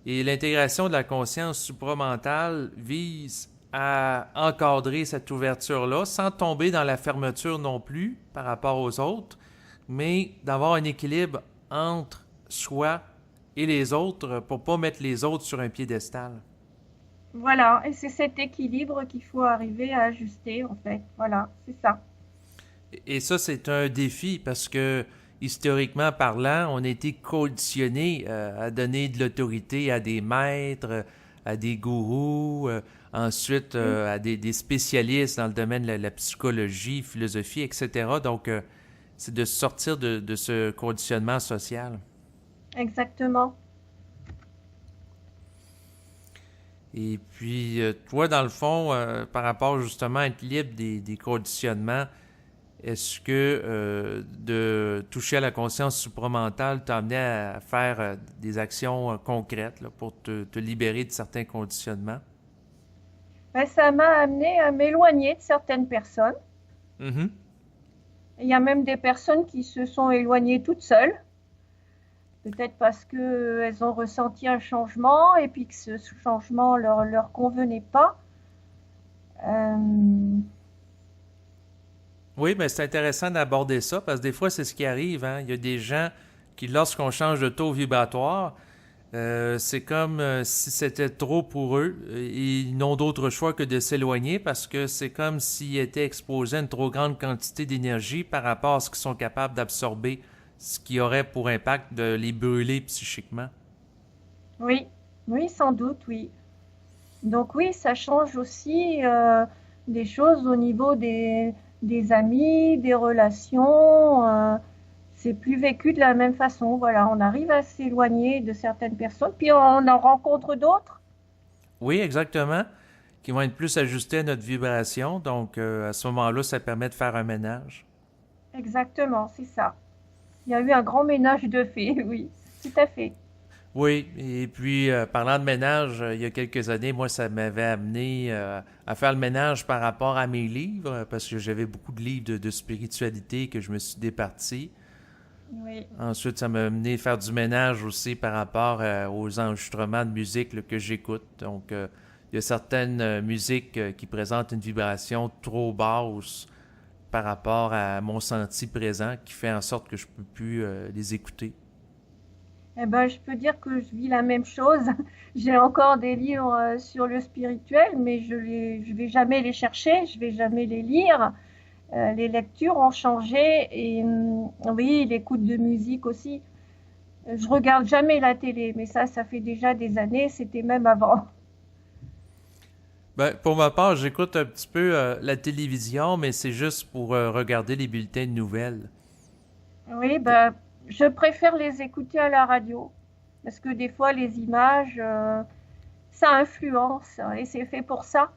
Et l'intégration de la conscience supramentale vise à encadrer cette ouverture-là sans tomber dans la fermeture non plus par rapport aux autres, mais d'avoir un équilibre entre soi et les autres pour pas mettre les autres sur un piédestal. voilà, et c'est cet équilibre qu'il faut arriver à ajuster, en fait. Voilà, c'est ça. Et ça, c'est un défi parce que, historiquement parlant, on a été conditionné à donner de l'autorité à des maîtres, à des gourous, ensuite Oui, à des spécialistes dans le domaine de la psychologie, philosophie, etc. Donc, c'est de sortir de ce conditionnement social. exactement. Et puis, toi, dans le fond, par rapport justement à être libre des conditionnements, est-ce que de toucher à la conscience supramentale t'a amené à faire des actions concrètes là, pour te libérer de certains conditionnements? Ben, ça m'a amené à m'éloigner de certaines personnes. Mhm. Il y a même des personnes qui se sont éloignées toutes seules, peut-être parce qu'elles ont ressenti un changement et puis que ce changement leur convenait pas. Euh, Oui, mais c'est intéressant d'aborder ça parce que des fois, c'est ce qui arrive. Hein. Il y a des gens qui, lorsqu'on change de taux vibratoire, c'est comme si c'était trop pour eux. Ils n'ont d'autre choix que de s'éloigner parce que c'est comme s'ils étaient exposés à une trop grande quantité d'énergie par rapport à ce qu'ils sont capables d'absorber, ce qui aurait pour impact de les brûler psychiquement. oui, oui, sans doute, oui. Donc oui, ça change aussi des choses au niveau des amis, des relations. C'est plus vécu de la même façon. Voilà, on arrive à s'éloigner de certaines personnes, puis on en rencontre d'autres. Oui, exactement, qui vont être plus ajustés à notre vibration. Donc, à ce moment-là, ça permet de faire un ménage. exactement, c'est ça. Il y a eu un grand ménage de faits, oui, tout à fait. Oui, et puis parlant de ménage, il y a quelques années, moi, ça m'avait amené à faire le ménage par rapport à mes livres, parce que j'avais beaucoup de livres de spiritualité que je me suis départi. Oui. Ensuite, ça m'a amené à faire du ménage aussi par rapport aux enregistrements de musique là, que j'écoute. Donc, il y a certaines musiques qui présentent une vibration trop basse par rapport à mon senti présent qui fait en sorte que je peux plus les écouter. Eh ben, je peux dire que je vis la même chose. J'ai encore des livres sur le spirituel, mais je vais jamais les chercher, je vais jamais les lire. Les lectures ont changé et oui, l'écoute de musique aussi. Je regarde jamais la télé, mais ça fait déjà des années, c'était même avant. Ben, pour ma part, j'écoute un petit peu la télévision, mais c'est juste pour regarder les bulletins de nouvelles. Oui, ben, je préfère les écouter à la radio, parce que des fois, les images, ça influence, et c'est fait pour ça.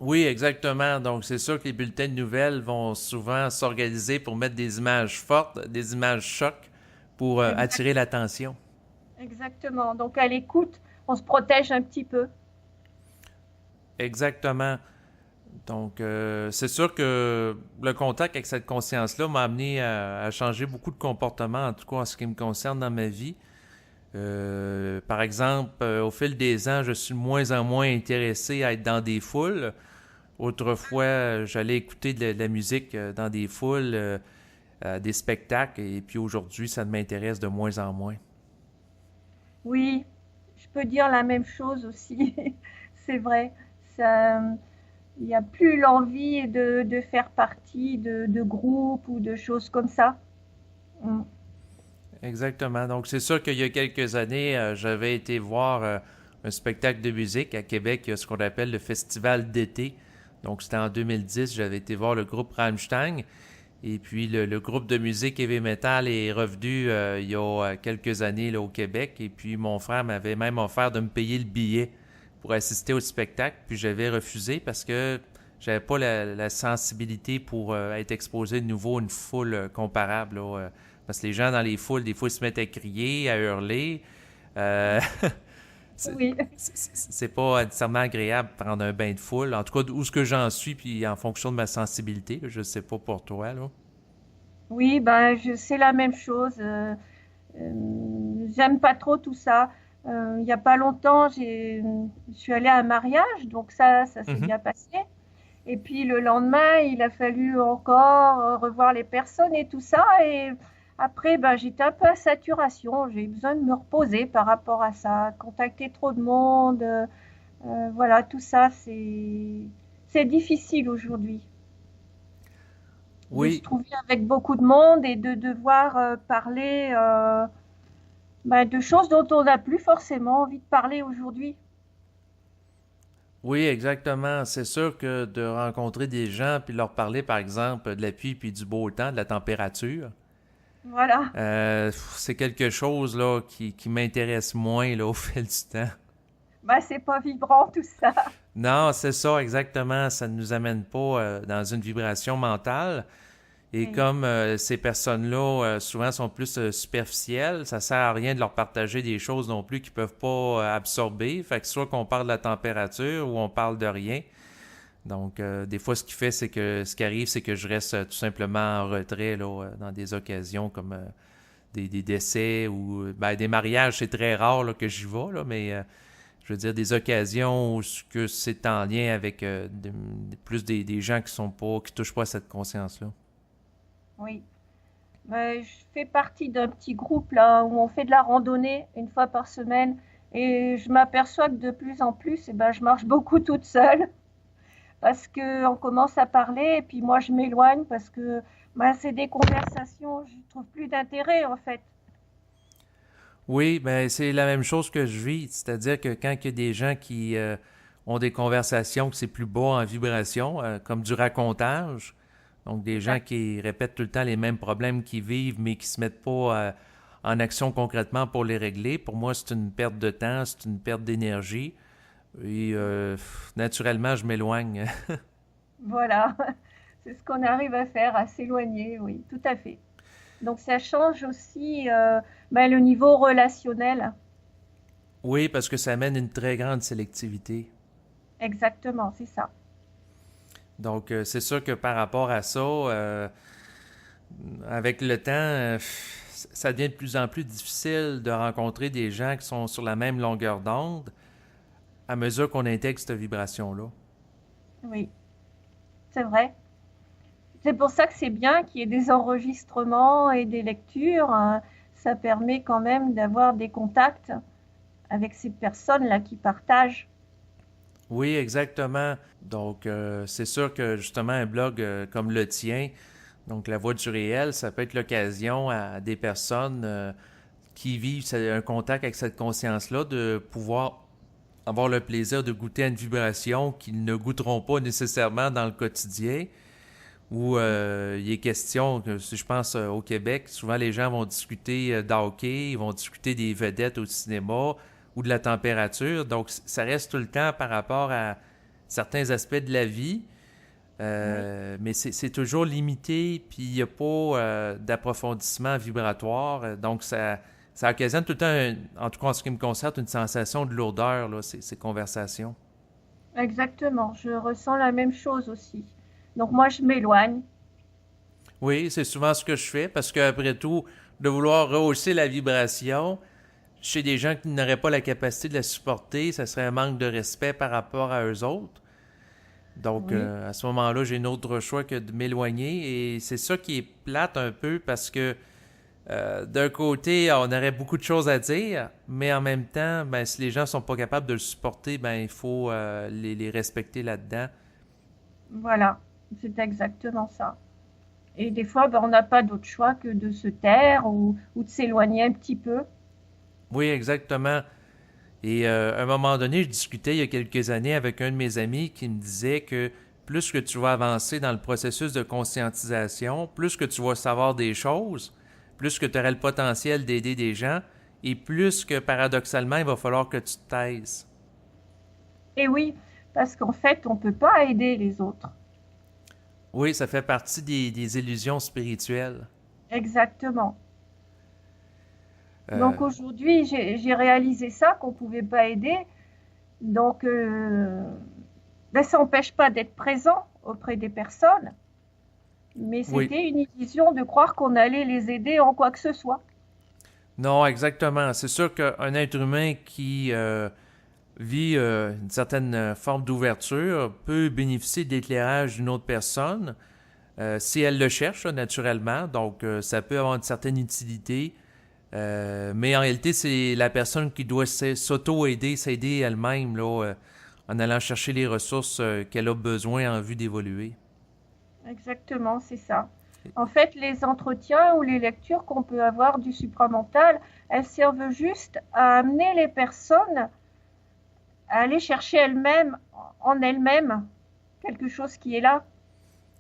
Oui, exactement. Donc, c'est sûr que les bulletins de nouvelles vont souvent s'organiser pour mettre des images fortes, des images chocs pour Exact- attirer l'attention. Exactement. Donc, à l'écoute, on se protège un petit peu. Exactement. Donc, c'est sûr que le contact avec cette conscience-là m'a amené à changer beaucoup de comportements, en tout cas en ce qui me concerne dans ma vie. Par exemple, au fil des ans, je suis de moins en moins intéressé à être dans des foules. Autrefois, j'allais écouter de la musique dans des foules, des spectacles, et puis aujourd'hui, ça ne m'intéresse de moins en moins. Oui, je peux dire la même chose aussi. C'est vrai. Ça, il n'y a plus l'envie de faire partie de groupes ou de choses comme ça. Mm. Exactement. Donc, c'est sûr qu'il y a quelques années, j'avais été voir un spectacle de musique à Québec, il y a ce qu'on appelle le festival d'été. Donc, c'était en 2010, j'avais été voir le groupe Rammstein. Et puis, le groupe de musique heavy metal est revenu il y a quelques années là, au Québec. Et puis, mon frère m'avait même offert de me payer le billet pour assister au spectacle. Puis, j'avais refusé parce que j'avais pas la sensibilité pour être exposé de nouveau à une foule comparable, là, parce que les gens dans les foules, des fois, ils se mettent à crier, à hurler. Euh, c'est Oui. c'est pas nécessairement agréable de prendre un bain de foule. En tout cas, où ce que j'en suis, puis en fonction de ma sensibilité, là, je sais pas pour toi, là. Oui, ben, c'est la même chose. J'aime pas trop tout ça. Il y a pas longtemps, je suis allée à un mariage, donc ça s'est Mhm. bien passé. Et puis le lendemain, il a fallu encore revoir les personnes et tout ça. Et après, ben, j'étais un peu à saturation. J'ai eu besoin de me reposer par rapport à ça. Contacter trop de monde, voilà, tout ça, c'est difficile aujourd'hui. De se Oui, trouver avec beaucoup de monde et de devoir parler ben, de choses dont on n'a plus forcément envie de parler aujourd'hui. oui, exactement. C'est sûr que de rencontrer des gens puis leur parler, par exemple, de la pluie puis du beau temps, de la température, Voilà. c'est quelque chose là qui m'intéresse moins là au fil du temps. Ben, c'est pas vibrant tout ça. Non, c'est ça, exactement. Ça ne nous amène pas dans une vibration mentale. Et Oui. comme ces personnes-là, souvent, sont plus superficielles, ça sert à rien de leur partager des choses non plus qu'ils peuvent pas absorber. Fait que soit qu'on parle de la température ou on parle de rien. Donc, des fois, ce qui arrive, c'est que je reste tout simplement en retrait là, dans des occasions comme des décès ou ben, des mariages. C'est très rare là, que j'y vais, là, mais je veux dire des occasions où que c'est en lien avec plus des gens qui sont pas, qui touchent pas à cette conscience-là. Oui. Je fais partie d'un petit groupe là où on fait de la randonnée une fois par semaine et je m'aperçois que de plus en plus, eh ben, je marche beaucoup toute seule parce que on commence à parler et puis moi je m'éloigne parce que ben, c'est des conversations, je trouve plus d'intérêt en fait. Oui, ben c'est la même chose que je vis, c'est-à-dire que quand il y a des gens qui ont des conversations que c'est plus bas en vibration, comme du racontage, donc des gens Exact. qui répètent tout le temps les mêmes problèmes qu'ils vivent, mais qui se mettent pas en action concrètement pour les régler, pour moi c'est une perte de temps, c'est une perte d'énergie, et naturellement je m'éloigne. Voilà. C'est ce qu'on arrive à faire, à s'éloigner, oui, tout à fait. Donc ça change aussi le niveau relationnel. Oui, parce que ça amène une très grande sélectivité. Exactement, c'est ça. Donc, c'est sûr que par rapport à ça, avec le temps, ça devient de plus en plus difficile de rencontrer des gens qui sont sur la même longueur d'onde à mesure qu'on intègre cette vibration-là. Oui, c'est vrai. C'est pour ça que c'est bien qu'il y ait des enregistrements et des lectures, hein. Ça permet quand même d'avoir des contacts avec ces personnes-là qui partagent. Oui, exactement. Donc, c'est sûr que justement un blog comme le tien, donc La Voix du réel, ça peut être l'occasion à des personnes qui vivent un contact avec cette conscience-là de pouvoir avoir le plaisir de goûter à une vibration qu'ils ne goûteront pas nécessairement dans le quotidien, où il est question, si je pense au Québec, souvent les gens vont discuter d'hockey, ils vont discuter des vedettes au cinéma ou de la température, donc ça reste tout le temps par rapport à certains aspects de la vie, Oui, mais c'est toujours limité, puis il n'y a pas d'approfondissement vibratoire, donc ça occasionne tout le temps, en tout cas en ce qui me concerne, une sensation de lourdeur, là, ces conversations. exactement. Je ressens la même chose aussi. Donc moi, je m'éloigne. Oui, c'est souvent ce que je fais parce qu'après tout, de vouloir rehausser la vibration chez des gens qui n'auraient pas la capacité de la supporter, ça serait un manque de respect par rapport à eux autres. Donc, Oui, à ce moment-là, j'ai un autre choix que de m'éloigner et c'est ça qui est plate un peu parce que d'un côté, on aurait beaucoup de choses à dire, mais en même temps, ben, si les gens sont pas capables de le supporter, ben, il faut les respecter là-dedans. voilà, c'est exactement ça. Et des fois, on n'a pas d'autre choix que de se taire ou de s'éloigner un petit peu. Oui, exactement. Et à un moment donné, je discutais il y a quelques années avec un de mes amis qui me disait que plus que tu vas avancer dans le processus de conscientisation, plus que tu vas savoir des choses, plus que tu aurais le potentiel d'aider des gens, et plus que paradoxalement, il va falloir que tu te taises. Et oui, parce qu'en fait, on ne peut pas aider les autres. Oui, ça fait partie des illusions spirituelles. Exactement. Euh, Donc aujourd'hui, j'ai réalisé ça, qu'on ne pouvait pas aider. Donc, ça n'empêche pas d'être présent auprès des personnes, mais oui. c'était une illusion de croire qu'on allait les aider en quoi que ce soit. Non, exactement. C'est sûr qu'un être humain qui vit une certaine forme d'ouverture peut bénéficier de l'éclairage d'une autre personne si elle le cherche, naturellement. Donc, ça peut avoir une certaine utilité. Mais en réalité, c'est la personne qui doit s'auto-aider, s'aider elle-même, là, en allant chercher les ressources qu'elle a besoin en vue d'évoluer. Exactement, c'est ça. En fait, les entretiens ou les lectures qu'on peut avoir du supramental, elles servent juste à amener les personnes à aller chercher elles-mêmes, en elles-mêmes, quelque chose qui est là.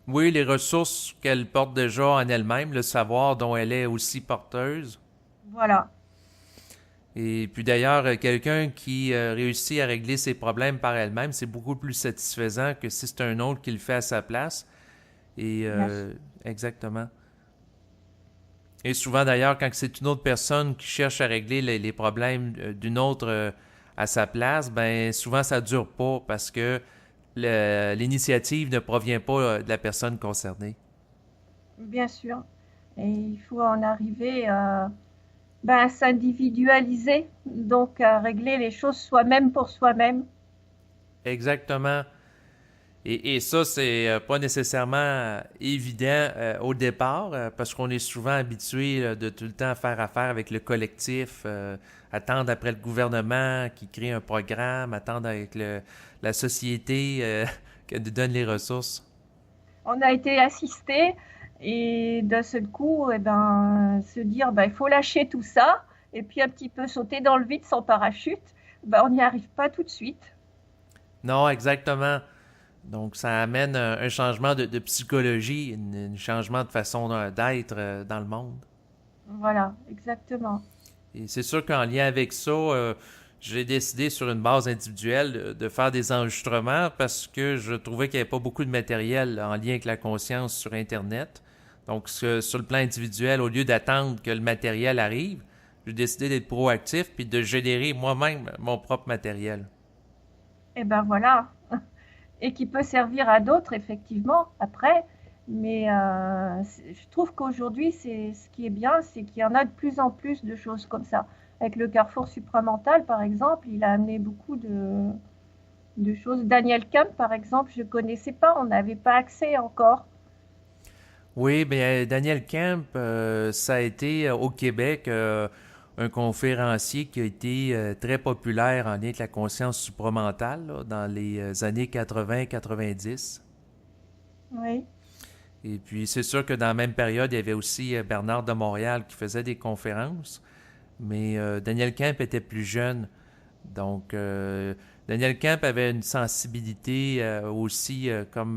Oui, les ressources qu'elle porte déjà en elle-même, le savoir dont elle est aussi porteuse. Voilà, Et puis d'ailleurs, quelqu'un qui réussit à régler ses problèmes par elle-même, c'est beaucoup plus satisfaisant que si c'est un autre qui le fait à sa place. Et bien sûr. exactement. Et souvent d'ailleurs, quand c'est une autre personne qui cherche à régler les problèmes d'une autre à sa place, ben souvent ça dure pas parce que l'initiative ne provient pas de la personne concernée. Bien sûr. Et il faut en arriver à s'individualiser, donc à régler les choses soi-même pour soi-même. Exactement. Et ça, c'est pas nécessairement évident au départ, parce qu'on est souvent habitué de tout le temps faire affaire avec le collectif, attendre après le gouvernement qui crée un programme, attendre avec la société qui nous donne les ressources. On a été assisté et d'un seul coup, se dire, il faut lâcher tout ça et puis un petit peu sauter dans le vide sans parachute, on n'y arrive pas tout de suite. Non, exactement. Donc, ça amène un changement de psychologie, un changement de façon d'être dans le monde. Voilà, exactement. Et c'est sûr qu'en lien avec ça, j'ai décidé sur une base individuelle de faire des enregistrements parce que je trouvais qu'il n'y avait pas beaucoup de matériel en lien avec la conscience sur Internet. Donc, sur le plan individuel, au lieu d'attendre que le matériel arrive, j'ai décidé d'être proactif puis de générer moi-même mon propre matériel. Et ben voilà. Et qui peut servir à d'autres, effectivement, après. Mais je trouve qu'aujourd'hui, ce qui est bien, c'est qu'il y en a de plus en plus de choses comme ça. Avec le Carrefour supramental, par exemple, il a amené beaucoup de choses. Daniel Camp, par exemple, je ne connaissais pas, on n'avait pas accès encore. Oui, bien, Daniel Camp, ça a été au Québec un conférencier qui a été très populaire en lien avec la conscience supramentale là, dans les années 80-90. Oui, Et puis, c'est sûr que dans la même période, il y avait aussi Bernard de Montréal qui faisait des conférences, mais Daniel Camp était plus jeune. Donc, Daniel Camp avait une sensibilité aussi, comme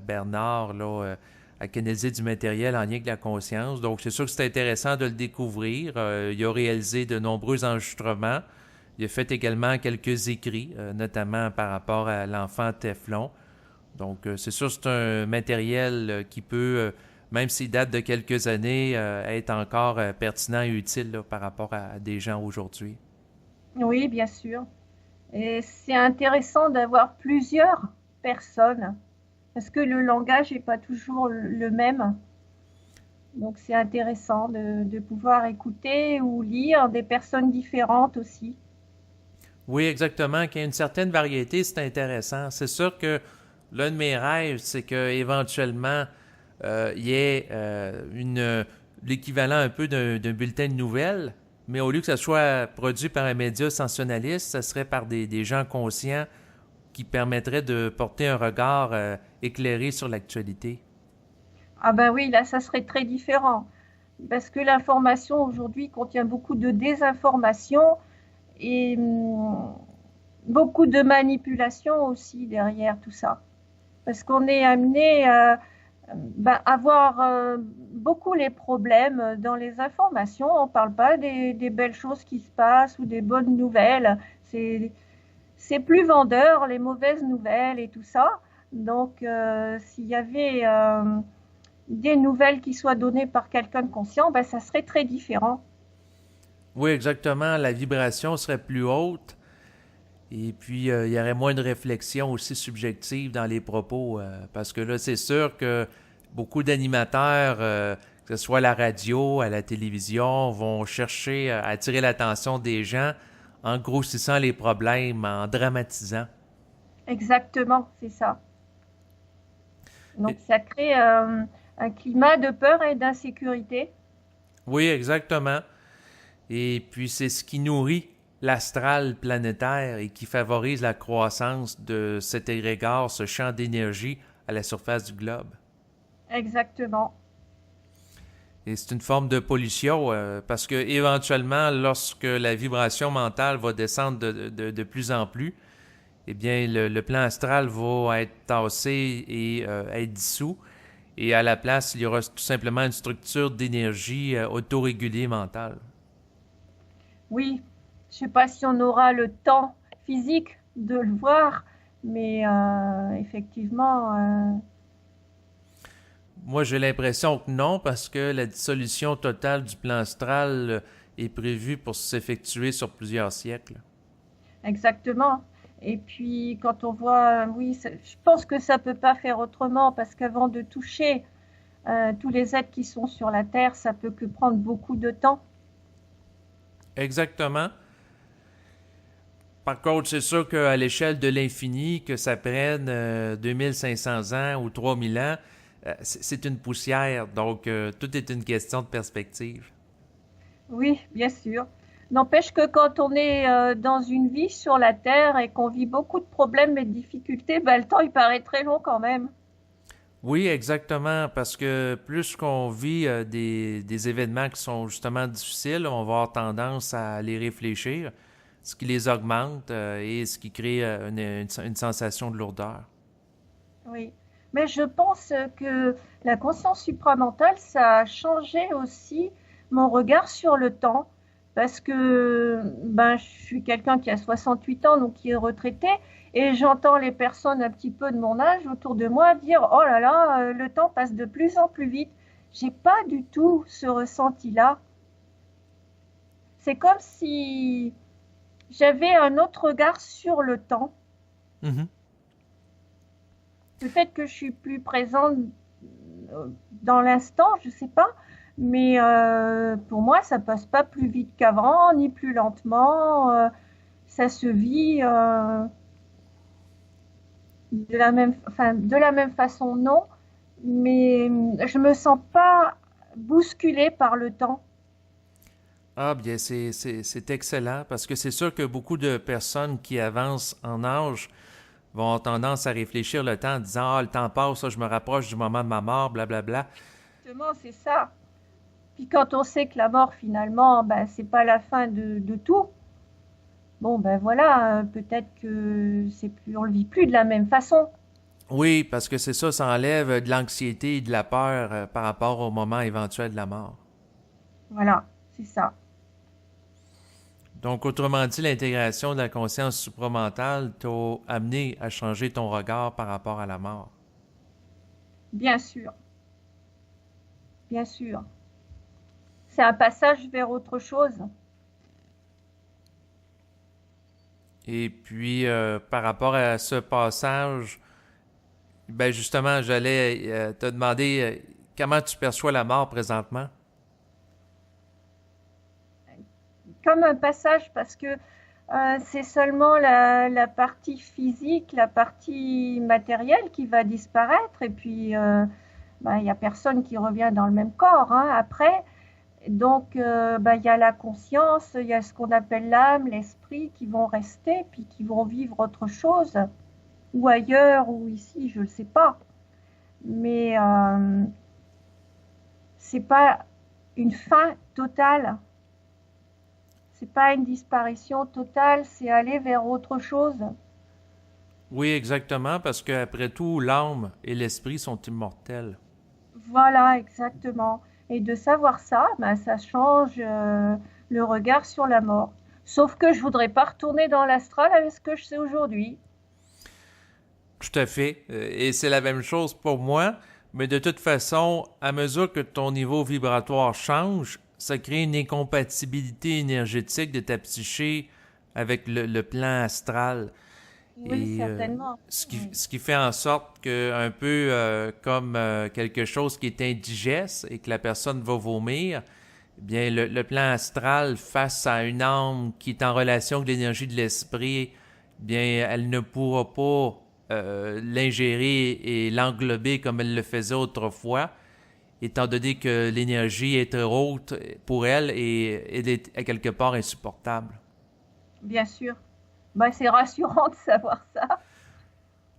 Bernard, là, à canaliser du matériel en lien avec la conscience. Donc, c'est sûr que c'est intéressant de le découvrir. Il a réalisé de nombreux enregistrements. Il a fait également quelques écrits, notamment par rapport à l'enfant Teflon. Donc, c'est sûr que c'est un matériel qui peut, même s'il date de quelques années, être encore pertinent et utile là, par rapport à des gens aujourd'hui. oui, bien sûr. Et c'est intéressant d'avoir plusieurs personnes, parce que le langage n'est pas toujours le même. Donc c'est intéressant de pouvoir écouter ou lire des personnes différentes aussi. Oui, exactement. Qu'il y ait une certaine variété, c'est intéressant. C'est sûr que l'un de mes rêves, c'est qu'éventuellement, il y ait l'équivalent un peu d'un bulletin de nouvelles, mais au lieu que ça soit produit par un média sensationnaliste, ça serait par des gens conscients qui permettraient de porter un regard éclairé sur l'actualité. Ah ben oui, là ça serait très différent, parce que l'information aujourd'hui contient beaucoup de désinformation et beaucoup de manipulation aussi derrière tout ça. Parce qu'on est amené à voir beaucoup les problèmes dans les informations. On ne parle pas des belles choses qui se passent ou des bonnes nouvelles. C'est plus vendeur, les mauvaises nouvelles et tout ça. Donc, s'il y avait des nouvelles qui soient données par quelqu'un de conscient, ben, ça serait très différent. Oui, exactement. La vibration serait plus haute. Et puis, il y aurait moins de réflexion aussi subjective dans les propos. Parce que là, c'est sûr que beaucoup d'animateurs, que ce soit à la radio, à la télévision, vont chercher à attirer l'attention des gens en grossissant les problèmes, en dramatisant. Exactement, c'est ça. Donc, Et- ça crée un climat de peur et d'insécurité. oui, exactement. Et puis, c'est ce qui nourrit l'astral planétaire et qui favorise la croissance de cet égrégore, ce champ d'énergie à la surface du globe. Exactement. Et c'est une forme de pollution parce que éventuellement, lorsque la vibration mentale va descendre de plus en plus, eh bien, le plan astral va être tassé et être dissous. Et à la place, il y aura tout simplement une structure d'énergie autorégulée mentale. Oui, je ne sais pas si on aura le temps physique de le voir, mais effectivement, Moi, j'ai l'impression que non, parce que la dissolution totale du plan astral est prévue pour s'effectuer sur plusieurs siècles. exactement. Et puis, quand on voit, oui, je pense que ça ne peut pas faire autrement, parce qu'avant de toucher tous les êtres qui sont sur la Terre, ça peut que prendre beaucoup de temps. Exactement. Par contre, c'est sûr qu'à l'échelle de l'infini, que ça prenne 2500 ans ou 3000 ans, c'est une poussière. Donc, tout est une question de perspective. Oui, bien sûr. N'empêche que quand on est dans une vie sur la Terre et qu'on vit beaucoup de problèmes et de difficultés, ben, le temps il paraît très long quand même. Oui, exactement, parce que plus qu'on vit des événements qui sont justement difficiles, on va avoir tendance à les réfléchir, ce qui les augmente et ce qui crée une sensation de lourdeur. Oui. Mais je pense que la conscience supramentale, ça a changé aussi mon regard sur le temps, parce que ben, je suis quelqu'un qui a 68 ans, donc qui est retraité, et j'entends les personnes un petit peu de mon âge autour de moi dire oh là là, le temps passe de plus en plus vite. J'ai pas du tout ce ressenti-là. C'est comme si j'avais un autre regard sur le temps. Mhm. Peut-être que je suis plus présente dans l'instant, je sais pas, mais pour moi, ça passe pas plus vite qu'avant, ni plus lentement. Ça se vit de la même façon, non, mais je me sens pas bousculée par le temps. Ah bien, c'est excellent parce que c'est sûr que beaucoup de personnes qui avancent en âge vont avoir tendance à réfléchir le temps en disant ah, le temps passe, ça, je me rapproche du moment de ma mort, blablabla. Justement, c'est ça. Puis quand on sait que la mort, finalement, ben, c'est pas la fin de tout, bon, ben voilà, peut-être que c'est plus, on le vit plus de la même façon. Oui, parce que c'est ça, ça enlève de l'anxiété et de la peur par rapport au moment éventuel de la mort. Voilà, c'est ça. Donc, autrement dit, l'intégration de la conscience supramentale t'a amené à changer ton regard par rapport à la mort. Bien sûr, bien sûr. C'est un passage vers autre chose. Et puis, par rapport à ce passage, ben justement, j'allais te demander comment tu perçois la mort présentement. Comme un passage parce que c'est seulement la partie physique, la partie matérielle qui va disparaître et puis il n'y a personne qui revient dans le même corps hein, après. Donc il y a la conscience, il y a ce qu'on appelle l'âme, l'esprit qui vont rester puis qui vont vivre autre chose ou ailleurs ou ici, je ne sais pas. Mais c'est pas une fin totale. C'est pas une disparition totale, c'est aller vers autre chose. Oui, exactement, parce qu'après tout, l'âme et l'esprit sont immortels. Voilà, exactement. Et de savoir ça, ben, ça change le regard sur la mort. Sauf que je voudrais pas retourner dans l'astral avec ce que je sais aujourd'hui. Tout à fait. Et c'est la même chose pour moi. Mais de toute façon, à mesure que ton niveau vibratoire change, ça crée une incompatibilité énergétique de ta psyché avec le plan astral. Oui, Et certainement. Mm. ce qui fait en sorte que, un peu comme quelque chose qui est indigeste et que la personne va vomir, eh bien, le plan astral face à une âme qui est en relation avec l'énergie de l'esprit, eh bien, elle ne pourra pas l'ingérer et l'englober comme elle le faisait autrefois, étant donné que l'énergie est très haute pour elle et elle est à quelque part insupportable. Bien sûr. Ben, c'est rassurant de savoir ça.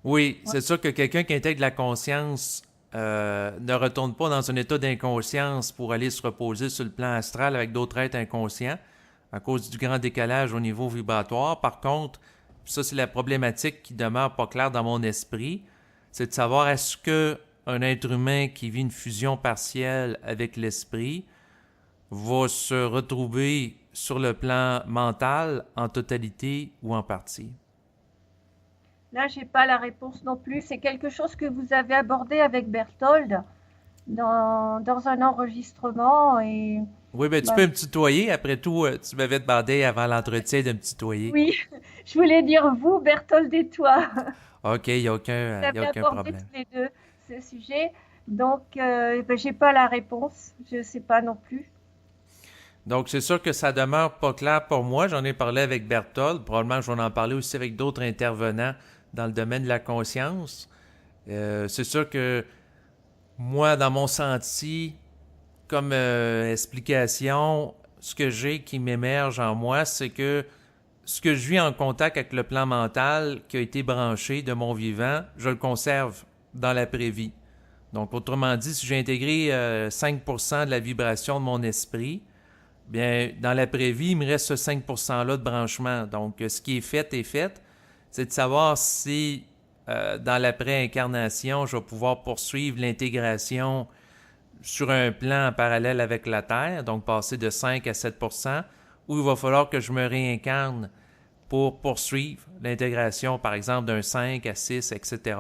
Oui, Ouais. c'est sûr que quelqu'un qui intègre la conscience ne retourne pas dans un état d'inconscience pour aller se reposer sur le plan astral avec d'autres êtres inconscients à cause du grand décalage au niveau vibratoire. Par contre, ça c'est la problématique qui demeure pas claire dans mon esprit, c'est de savoir est-ce que un être humain qui vit une fusion partielle avec l'esprit va se retrouver sur le plan mental en totalité ou en partie. Là, j'ai pas la réponse non plus. C'est quelque chose que vous avez abordé avec Berthold dans un enregistrement et Oui, ben tu ben, peux me tutoyer. Après tout, tu m'avais demandé avant l'entretien de me tutoyer. oui, je voulais dire vous, Berthold et toi. OK, il n'y a, Vous y a avez aucun abordé problème. tous les deux ce sujet. Donc, ben, j'ai pas la réponse. Je sais pas non plus. Donc, c'est sûr que ça demeure pas clair pour moi. J'en ai parlé avec Berthold. Probablement, je vais en parler aussi avec d'autres intervenants dans le domaine de la conscience. C'est sûr que moi, dans mon senti, comme explication, ce que j'ai qui m'émerge en moi, c'est que ce que je vis en contact avec le plan mental qui a été branché de mon vivant, je le conserve dans l'après-vie. Donc, autrement dit, si j'ai intégré 5% de la vibration de mon esprit, bien, dans l'après-vie, il me reste ce 5%-là de branchement. Donc, ce qui est fait. C'est de savoir si, dans l'après-incarnation, je vais pouvoir poursuivre l'intégration sur un plan en parallèle avec la Terre, donc passer de 5 à 7%, ou il va falloir que je me réincarne pour poursuivre l'intégration, par exemple, d'un 5 à 6, etc.,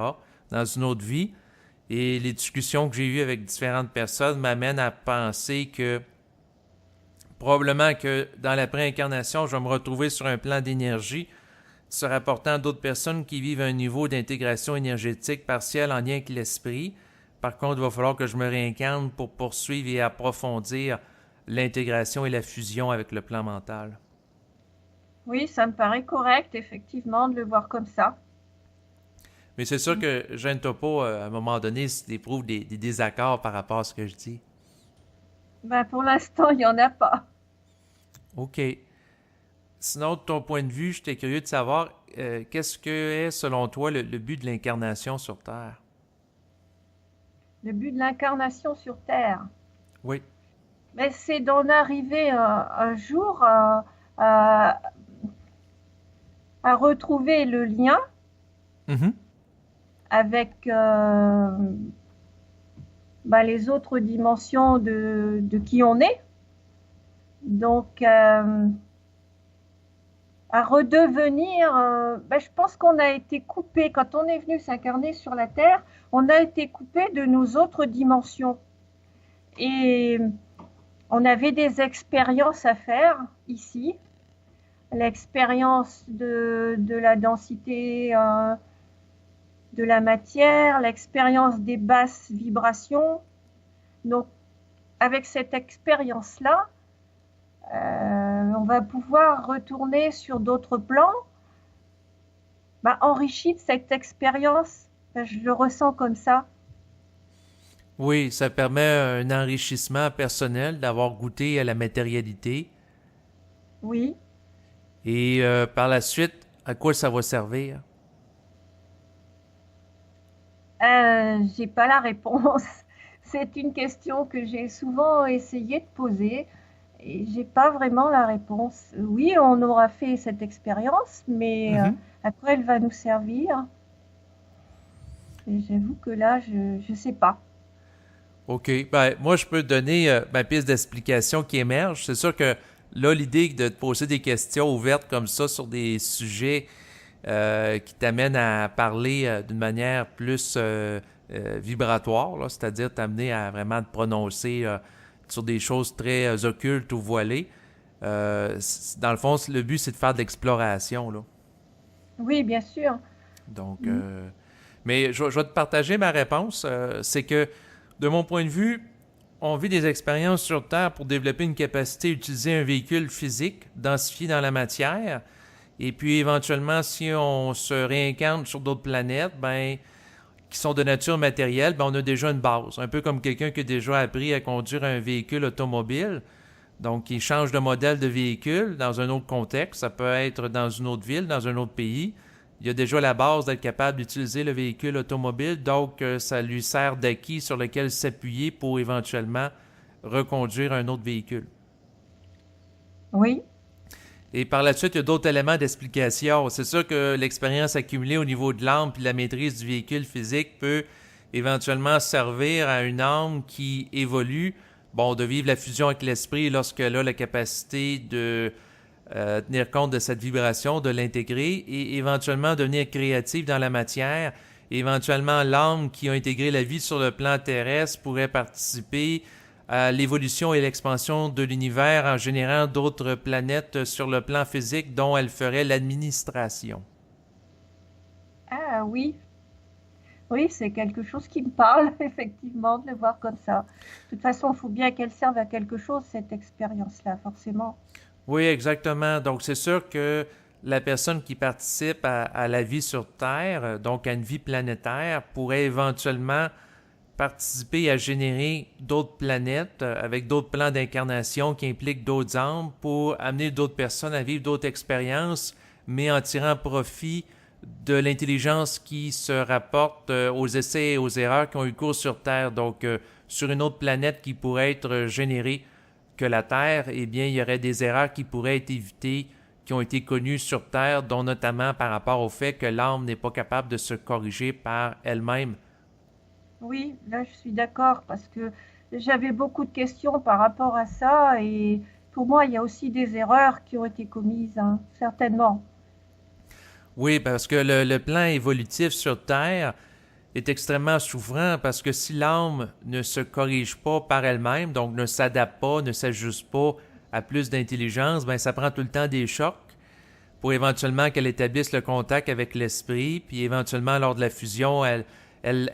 dans une autre vie. Et les discussions que j'ai eues avec différentes personnes m'amènent à penser que probablement que dans la préincarnation, je vais me retrouver sur un plan d'énergie se rapportant à d'autres personnes qui vivent un niveau d'intégration énergétique partielle en lien avec l'esprit. Par contre, il va falloir que je me réincarne pour poursuivre et approfondir l'intégration et la fusion avec le plan mental. Oui, ça me paraît correct, effectivement, de le voir comme ça. Mais c'est sûr que Jeanne Topo, à un moment donné, éprouve des désaccords par rapport à ce que je dis. Ben, pour l'instant, il n'y en a pas. OK. Sinon, de ton point de vue, j'étais curieux de savoir qu'est-ce que est, selon toi, le but de l'incarnation sur Terre? Le but de l'incarnation sur Terre, Oui. mais c'est d'en arriver un jour à retrouver le lien Mhm. avec les autres dimensions de qui on est. Donc, à redevenir, je pense qu'on a été coupé, quand on est venu s'incarner sur la Terre, on a été coupé de nos autres dimensions. Et on avait des expériences à faire ici, l'expérience de la densité de la matière, l'expérience des basses vibrations. Donc, avec cette expérience-là, on va pouvoir retourner sur d'autres plans, enrichi de cette expérience. Je le ressens comme ça. Oui, ça permet un enrichissement personnel d'avoir goûté à la matérialité. Oui. Et par la suite, à quoi ça va servir? J'ai pas la réponse. C'est une question que j'ai souvent essayé de poser et j'ai pas vraiment la réponse. Oui, on aura fait cette expérience, mais à quoi elle va nous servir? Et j'avoue que là, je sais pas. OK. Ben, moi, je peux donner ma piste d'explication qui émerge. C'est sûr que là, l'idée de te poser des questions ouvertes comme ça sur des sujets qui t'amènent à parler d'une manière plus vibratoire, là, c'est-à-dire t'amener à vraiment te prononcer sur des choses très occultes ou voilées. Dans le fond, le but, c'est de faire de l'exploration, là. Oui, bien sûr. Donc, mais je vais te partager ma réponse. C'est que, de mon point de vue, on vit des expériences sur Terre pour développer une capacité à utiliser un véhicule physique densifié dans la matière. Et puis, éventuellement, si on se réincarne sur d'autres planètes, qui sont de nature matérielle, on a déjà une base. Un peu comme quelqu'un qui a déjà appris à conduire un véhicule automobile. Donc, il change de modèle de véhicule dans un autre contexte. Ça peut être dans une autre ville, dans un autre pays. Il y a déjà la base d'être capable d'utiliser le véhicule automobile, donc ça lui sert d'acquis sur lequel s'appuyer pour éventuellement reconduire un autre véhicule. Oui. Et par la suite, il y a d'autres éléments d'explication. C'est sûr que l'expérience accumulée au niveau de l'âme puis la maîtrise du véhicule physique peut éventuellement servir à une âme qui évolue, de vivre la fusion avec l'esprit lorsqu'elle a la capacité de tenir compte de cette vibration, de l'intégrer et éventuellement devenir créative dans la matière. Et éventuellement, l'âme qui a intégré la vie sur le plan terrestre pourrait participer à l'évolution et l'expansion de l'univers en générant d'autres planètes sur le plan physique dont elle ferait l'administration. Ah oui. Oui, c'est quelque chose qui me parle, effectivement, de le voir comme ça. De toute façon, il faut bien qu'elle serve à quelque chose, cette expérience-là, forcément. Oui, exactement. Donc, c'est sûr que la personne qui participe à la vie sur Terre, donc à une vie planétaire, pourrait éventuellement participer à générer d'autres planètes avec d'autres plans d'incarnation qui impliquent d'autres âmes pour amener d'autres personnes à vivre d'autres expériences, mais en tirant profit de l'intelligence qui se rapporte aux essais et aux erreurs qui ont eu cours sur Terre. Donc, sur une autre planète qui pourrait être générée que la Terre, eh bien, il y aurait des erreurs qui pourraient être évitées, qui ont été connues sur Terre, dont notamment par rapport au fait que l'âme n'est pas capable de se corriger par elle-même. Oui, là, je suis d'accord, parce que j'avais beaucoup de questions par rapport à ça, et pour moi, il y a aussi des erreurs qui ont été commises, hein, certainement. Oui, parce que le plan évolutif sur Terre est extrêmement souffrant parce que si l'âme ne se corrige pas par elle-même, donc ne s'adapte pas, ne s'ajuste pas à plus d'intelligence, ben ça prend tout le temps des chocs pour éventuellement qu'elle établisse le contact avec l'esprit, puis éventuellement lors de la fusion, elle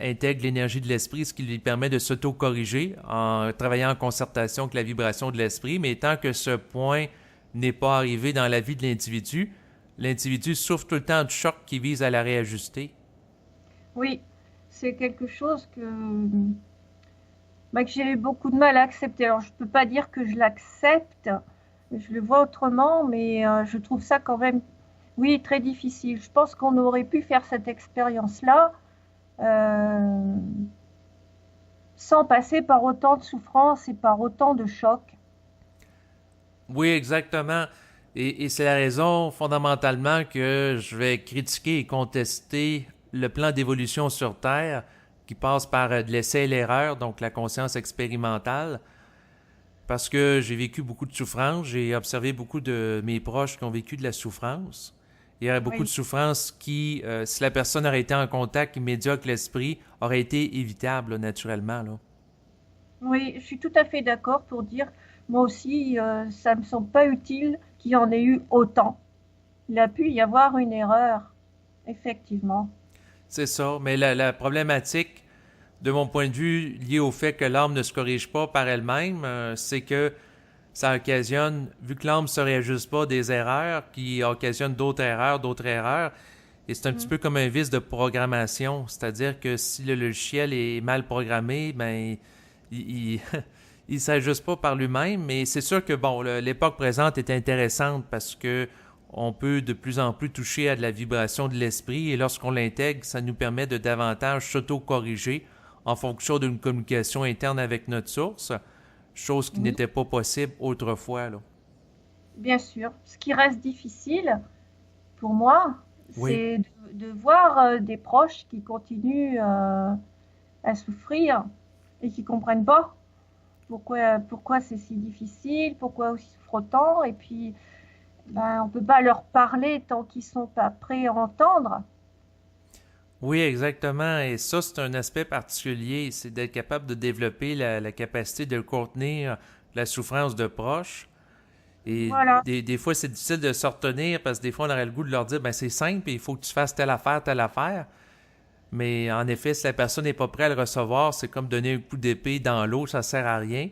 intègre l'énergie de l'esprit, ce qui lui permet de s'auto-corriger en travaillant en concertation avec la vibration de l'esprit. Mais tant que ce point n'est pas arrivé dans la vie de l'individu, l'individu souffre tout le temps de chocs qui visent à la réajuster. Oui, c'est quelque chose que j'ai eu beaucoup de mal à accepter. Alors, je ne peux pas dire que je l'accepte, je le vois autrement, mais je trouve ça quand même, oui, très difficile. Je pense qu'on aurait pu faire cette expérience-là euh, sans passer par autant de souffrance et par autant de chocs. Oui, exactement. Et c'est la raison fondamentalement que je vais critiquer et contester le plan d'évolution sur Terre qui passe par de l'essai et l'erreur, donc la conscience expérimentale, parce que j'ai vécu beaucoup de souffrance, j'ai observé beaucoup de mes proches qui ont vécu de la souffrance. Il y aurait beaucoup de Oui, souffrance qui, si la personne aurait été en contact immédiat avec l'esprit, aurait été évitable là, naturellement. Là. oui, je suis tout à fait d'accord pour dire, moi aussi, ça ne me semble pas utile qu'il y en ait eu autant. Il a pu y avoir une erreur, effectivement. C'est ça, mais la problématique, de mon point de vue, liée au fait que l'âme ne se corrige pas par elle-même, c'est que ça occasionne, vu que l'âme ne se réajuste pas, des erreurs qui occasionnent d'autres erreurs. Et c'est un petit Mm. peu comme un vice de programmation, c'est-à-dire que si le logiciel est mal programmé, ben il il s'ajuste pas par lui-même. Mais c'est sûr que bon, l'époque présente est intéressante parce que on peut de plus en plus toucher à de la vibration de l'esprit et lorsqu'on l'intègre, ça nous permet de davantage s'auto-corriger en fonction d'une communication interne avec notre source, chose qui Oui, n'était pas possible autrefois. Là. bien sûr. Ce qui reste difficile pour moi, Oui, c'est de voir des proches qui continuent à souffrir et qui comprennent pas pourquoi c'est si difficile, pourquoi ils souffrent autant, et puis ben, on peut pas leur parler tant qu'ils sont pas prêts à entendre. oui, exactement. Et ça, c'est un aspect particulier, c'est d'être capable de développer la capacité de contenir la souffrance de proches. Et Voilà, des fois, c'est difficile de se retenir parce que des fois, on aurait le goût de leur dire, ben c'est simple, il faut que tu fasses telle affaire, telle affaire. Mais en effet, si la personne n'est pas prête à le recevoir, c'est comme donner un coup d'épée dans l'eau, ça sert à rien.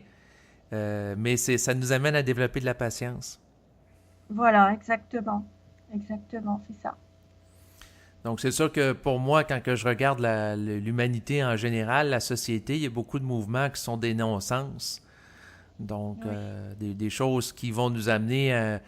Mais ça nous amène à développer de la patience. voilà, exactement, exactement, c'est ça. Donc, c'est sûr que pour moi, quand que je regarde l'humanité en général, la société, il y a beaucoup de mouvements qui sont des non-sens. Donc, Oui, des choses qui vont nous amener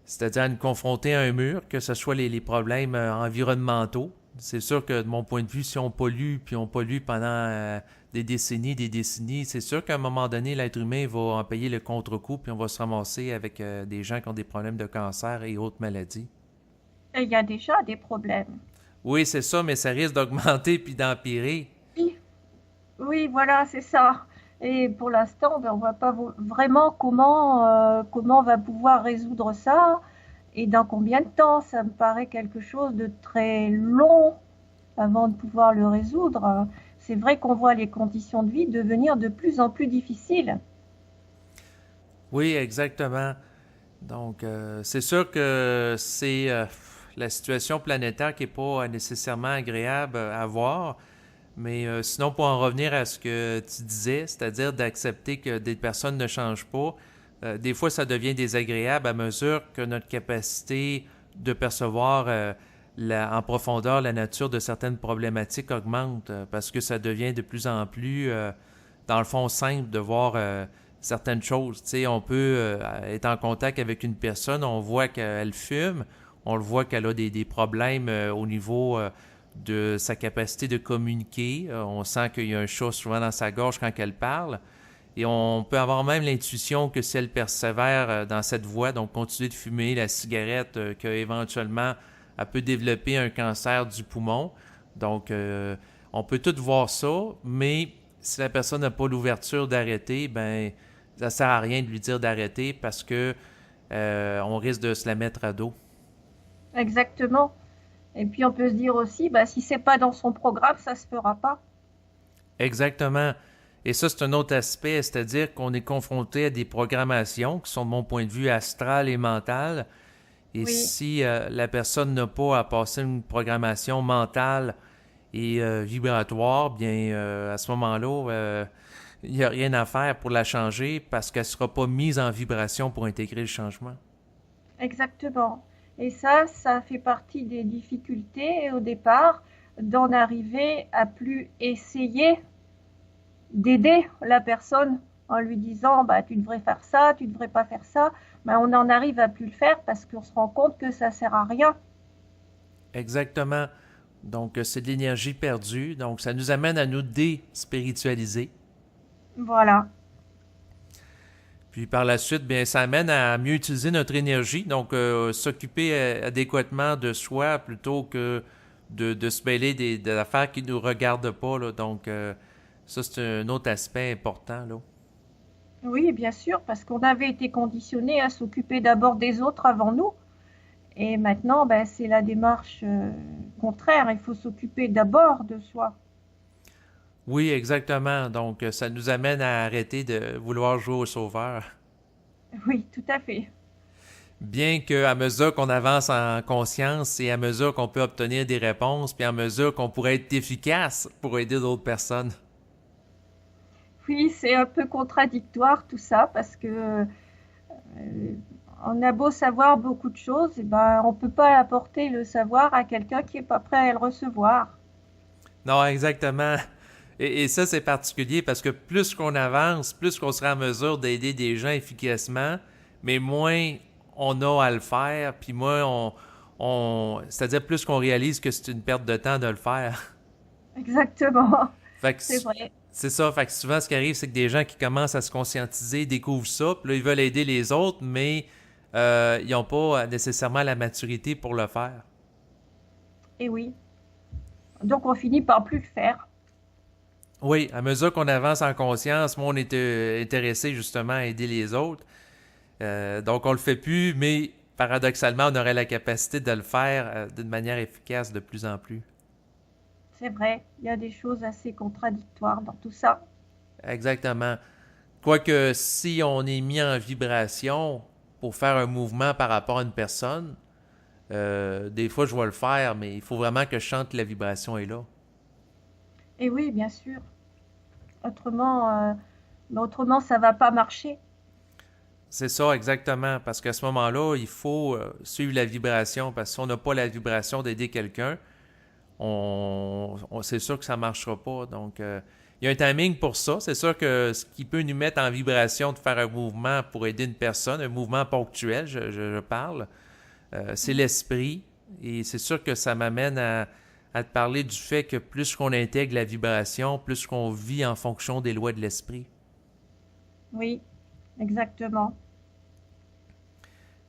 c'est-à-dire à nous confronter à un mur, que ce soit les problèmes environnementaux. C'est sûr que de mon point de vue, si on pollue, puis on pollue pendant des décennies, c'est sûr qu'à un moment donné, l'être humain va en payer le contre-coup, puis on va se ramasser avec des gens qui ont des problèmes de cancer et autres maladies. et il y a déjà des problèmes. Oui, c'est ça, mais ça risque d'augmenter puis d'empirer. Oui, oui, voilà, c'est ça. Et pour l'instant, ben, on voit pas vraiment comment on va pouvoir résoudre ça et dans combien de temps. Ça me paraît quelque chose de très long avant de pouvoir le résoudre. C'est vrai qu'on voit les conditions de vie devenir de plus en plus difficiles. Oui, exactement. Donc, c'est sûr que c'est la situation planétaire qui n'est pas nécessairement agréable à voir. Mais sinon, pour en revenir à ce que tu disais, c'est-à-dire d'accepter que des personnes ne changent pas, des fois, ça devient désagréable à mesure que notre capacité de percevoir en profondeur la nature de certaines problématiques augmente, parce que ça devient de plus en plus, dans le fond, simple de voir certaines choses. Tu sais, on peut être en contact avec une personne, on voit qu'elle fume, on le voit qu'elle a des problèmes au niveau de sa capacité de communiquer. On sent qu'il y a un chat souvent dans sa gorge quand elle parle. Et on peut avoir même l'intuition que si elle persévère dans cette voie, donc continuer de fumer la cigarette, qu'éventuellement elle peut développer un cancer du poumon. Donc, on peut tout voir ça, mais si la personne n'a pas l'ouverture d'arrêter, ben ça sert à rien de lui dire d'arrêter parce que on risque de se la mettre à dos. Exactement. Et puis on peut se dire aussi, bah, si c'est pas dans son programme, ça se fera pas. Exactement. Et ça, c'est un autre aspect, c'est-à-dire qu'on est confronté à des programmations qui sont, de mon point de vue, astrales et mentales. Et Oui, si la personne n'a pas à passer une programmation mentale et vibratoire, bien, à ce moment-là, il n'y a rien à faire pour la changer parce qu'elle ne sera pas mise en vibration pour intégrer le changement. exactement. Et ça fait partie des difficultés au départ d'en arriver à plus essayer d'aider la personne en lui disant bah tu devrais faire ça, tu devrais pas faire ça. Ben, on en arrive à plus le faire parce qu'on se rend compte que ça sert à rien. Exactement. Donc, c'est de l'énergie perdue. Donc, ça nous amène à nous déspiritualiser. Voilà. Puis par la suite, bien, ça amène à mieux utiliser notre énergie, donc s'occuper adéquatement de soi plutôt que de se mêler des affaires qui ne nous regardent pas. Là. Donc, ça, c'est un autre aspect important. Là. Oui, bien sûr, parce qu'on avait été conditionné à s'occuper d'abord des autres avant nous. Et maintenant, ben, c'est la démarche contraire. Il faut s'occuper d'abord de soi. Oui, exactement. Donc, ça nous amène à arrêter de vouloir jouer au sauveur. Oui, tout à fait. Bien qu'à mesure qu'on avance en conscience et à mesure qu'on peut obtenir des réponses, puis à mesure qu'on pourrait être efficace pour aider d'autres personnes. Oui, c'est un peu contradictoire tout ça parce que on a beau savoir beaucoup de choses, et ben, on ne peut pas apporter le savoir à quelqu'un qui n'est pas prêt à le recevoir. Non, exactement. Et ça, c'est particulier parce que plus qu'on avance, plus qu'on sera en mesure d'aider des gens efficacement, mais moins on a à le faire, puis moins c'est-à-dire plus qu'on réalise que c'est une perte de temps de le faire. Exactement, Fait que c'est vrai. c'est ça. Fait que souvent, ce qui arrive, c'est que des gens qui commencent à se conscientiser découvrent ça, puis là, ils veulent aider les autres, mais ils n'ont pas nécessairement la maturité pour le faire. Et oui. Donc on finit par plus le faire. Oui, à mesure qu'on avance en conscience, moi, on est intéressé justement à aider les autres. Donc, on le fait plus, mais paradoxalement, on aurait la capacité de le faire d'une manière efficace de plus en plus. C'est vrai, il y a des choses assez contradictoires dans tout ça. Exactement. Quoique, si on est mis en vibration pour faire un mouvement par rapport à une personne, des fois, je vais le faire, mais il faut vraiment que je sente que la vibration est là. Et oui, bien sûr. Autrement, ça va pas marcher. C'est ça, exactement. Parce qu'à ce moment-là, il faut suivre la vibration. Parce que si on n'a pas la vibration d'aider quelqu'un, c'est sûr que ça ne marchera pas. Donc, il y a un timing pour ça. C'est sûr que ce qui peut nous mettre en vibration de faire un mouvement pour aider une personne, un mouvement ponctuel, je parle, c'est l'esprit. Et c'est sûr que ça m'amène à te parler du fait que plus qu'on intègre la vibration, plus qu'on vit en fonction des lois de l'esprit. Oui, exactement.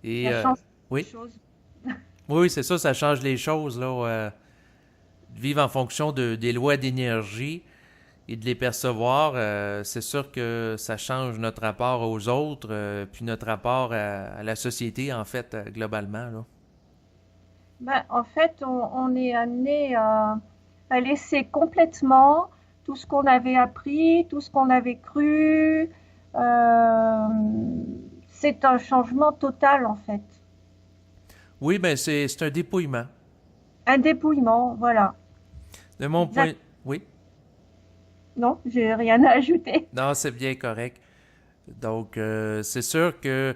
Et Ça change les oui, choses. oui, c'est ça, ça change les choses, là. De vivre en fonction des lois d'énergie et de les percevoir, c'est sûr que ça change notre rapport aux autres, puis notre rapport à la société, en fait, globalement. Là. Ben, en fait, on est amené à laisser complètement tout ce qu'on avait appris, tout ce qu'on avait cru. Euh, c'est un changement total, en fait. Oui, ben c'est un dépouillement. Un dépouillement, voilà. De mon point... Exact. Oui, Non, j'ai rien à ajouter. non, c'est bien correct. Donc, c'est sûr que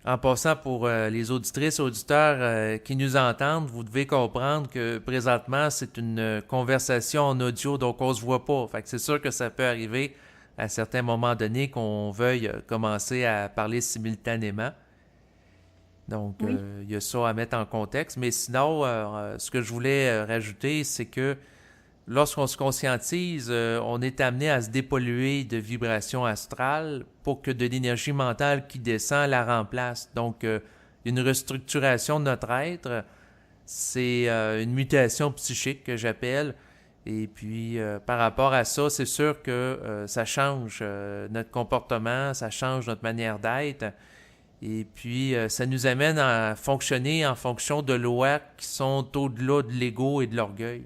en passant pour les auditrices et auditeurs qui nous entendent, vous devez comprendre que présentement, c'est une conversation en audio, donc on se voit pas. Fait que c'est sûr que ça peut arriver à certains moments donnés qu'on veuille commencer à parler simultanément. Donc, Oui, il y a ça à mettre en contexte. Mais sinon, ce que je voulais rajouter, c'est que lorsqu'on se conscientise, on est amené à se dépolluer de vibrations astrales pour que de l'énergie mentale qui descend la remplace. Donc, une restructuration de notre être, c'est une mutation psychique que j'appelle. Et puis, par rapport à ça, c'est sûr que ça change notre comportement, ça change notre manière d'être. Et puis, ça nous amène à fonctionner en fonction de lois qui sont au-delà de l'ego et de l'orgueil.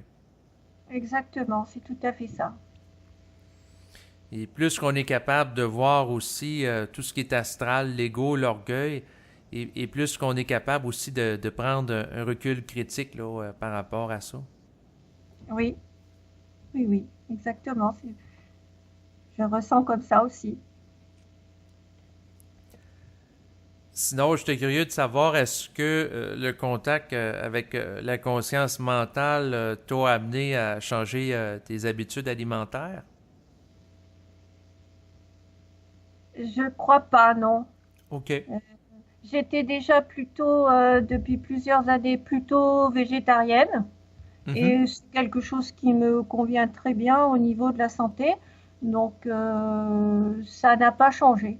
Exactement, c'est tout à fait ça. Et plus qu'on est capable de voir aussi tout ce qui est astral, l'ego, l'orgueil, et plus qu'on est capable aussi de prendre un recul critique là, par rapport à ça. Oui, oui, oui, exactement. Je ressens comme ça aussi. Sinon, j'étais curieux de savoir, est-ce que le contact avec la conscience mentale t'a amené à changer tes habitudes alimentaires? Je crois pas, non. OK. Euh, J'étais déjà plutôt, depuis plusieurs années, plutôt végétarienne. Mhm. Et c'est quelque chose qui me convient très bien au niveau de la santé. Donc, ça n'a pas changé.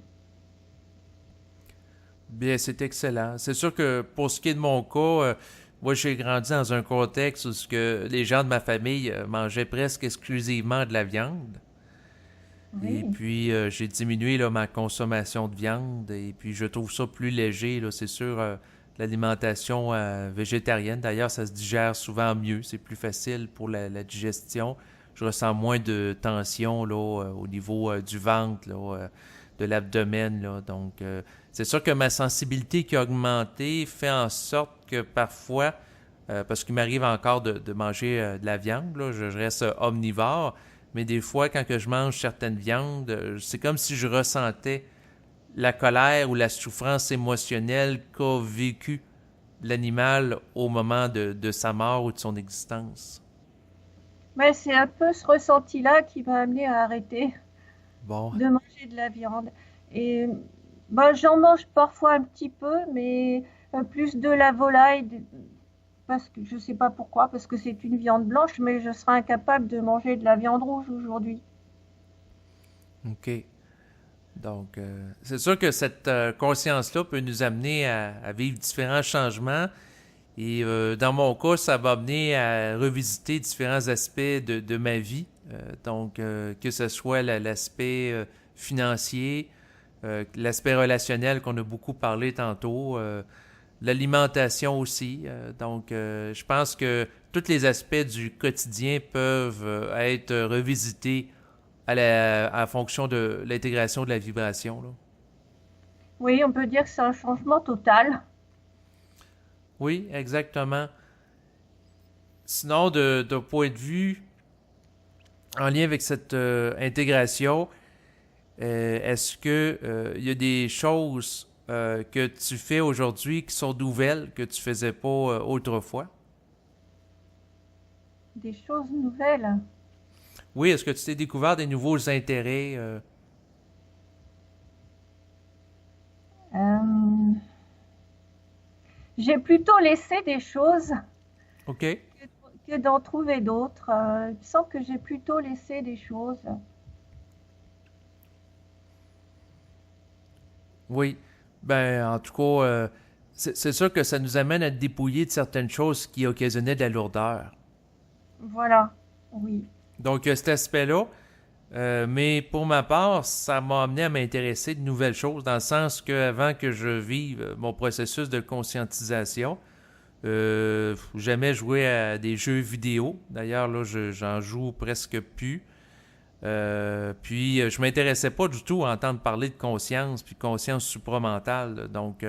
Bien, c'est excellent. C'est sûr que pour ce qui est de mon cas, moi, j'ai grandi dans un contexte où ce que les gens de ma famille mangeaient presque exclusivement de la viande. Et Oui, puis, j'ai diminué là, ma consommation de viande. Et puis, je trouve ça plus léger. Là, c'est sûr, l'alimentation végétarienne, d'ailleurs, ça se digère souvent mieux. C'est plus facile pour la digestion. Je ressens moins de tension là, au niveau du ventre, là, de l'abdomen. Là. Donc, c'est sûr que ma sensibilité qui a augmenté fait en sorte que parfois, parce qu'il m'arrive encore de manger de la viande, là, je reste omnivore, mais des fois, quand que je mange certaines viandes, c'est comme si je ressentais la colère ou la souffrance émotionnelle qu'a vécu l'animal au moment de sa mort ou de son existence. mais c'est un peu ce ressenti-là qui m'a amené à arrêter Bon, de manger de la viande. Et ben, j'en mange parfois un petit peu, mais plus de la volaille, parce que je sais pas pourquoi, parce que c'est une viande blanche, mais je serais incapable de manger de la viande rouge aujourd'hui. OK. Donc, c'est sûr que cette conscience-là peut nous amener à vivre différents changements. Et dans mon cas, ça va amener à revisiter différents aspects de ma vie. Donc, que ce soit l'aspect financier, l'aspect relationnel qu'on a beaucoup parlé tantôt, l'alimentation aussi. Donc, je pense que tous les aspects du quotidien peuvent être revisités en fonction de l'intégration de la vibration. Là. Oui, on peut dire que c'est un changement total. Oui, exactement. Sinon, de point de vue en lien avec cette intégration, est-ce que il y a des choses que tu fais aujourd'hui qui sont nouvelles que tu faisais pas autrefois? Des choses nouvelles. Oui, est-ce que tu t'es découvert des nouveaux intérêts? Euh, j'ai plutôt laissé des choses OK. que d'en trouver d'autres. Il me semble que j'ai plutôt laissé des choses. Oui. Ben, en tout cas, c'est sûr que ça nous amène à te dépouiller de certaines choses qui occasionnaient de la lourdeur. Voilà, oui. Donc, cet aspect-là, mais pour ma part, ça m'a amené à m'intéresser de nouvelles choses, dans le sens que avant que je vive mon processus de conscientisation, j'aimais jouer à des jeux vidéo. D'ailleurs, là, j'en joue presque plus. Puis, je m'intéressais pas du tout à entendre parler de conscience, puis conscience supramentale. Donc,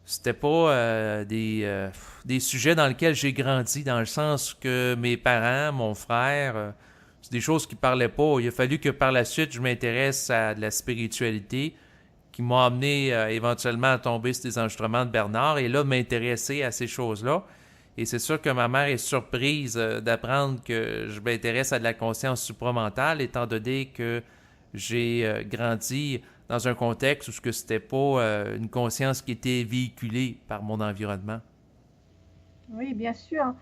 c'était pas des sujets dans lesquels j'ai grandi, dans le sens que mes parents, mon frère, c'est des choses qui parlaient pas. Il a fallu que par la suite, je m'intéresse à de la spiritualité, qui m'a amené éventuellement à tomber sur des enregistrements de Bernard, et là, m'intéresser à ces choses-là. Et c'est sûr que ma mère est surprise d'apprendre que je m'intéresse à de la conscience supramentale, étant donné que j'ai grandi dans un contexte où ce que c'était pas une conscience qui était véhiculée par mon environnement. Oui, bien sûr.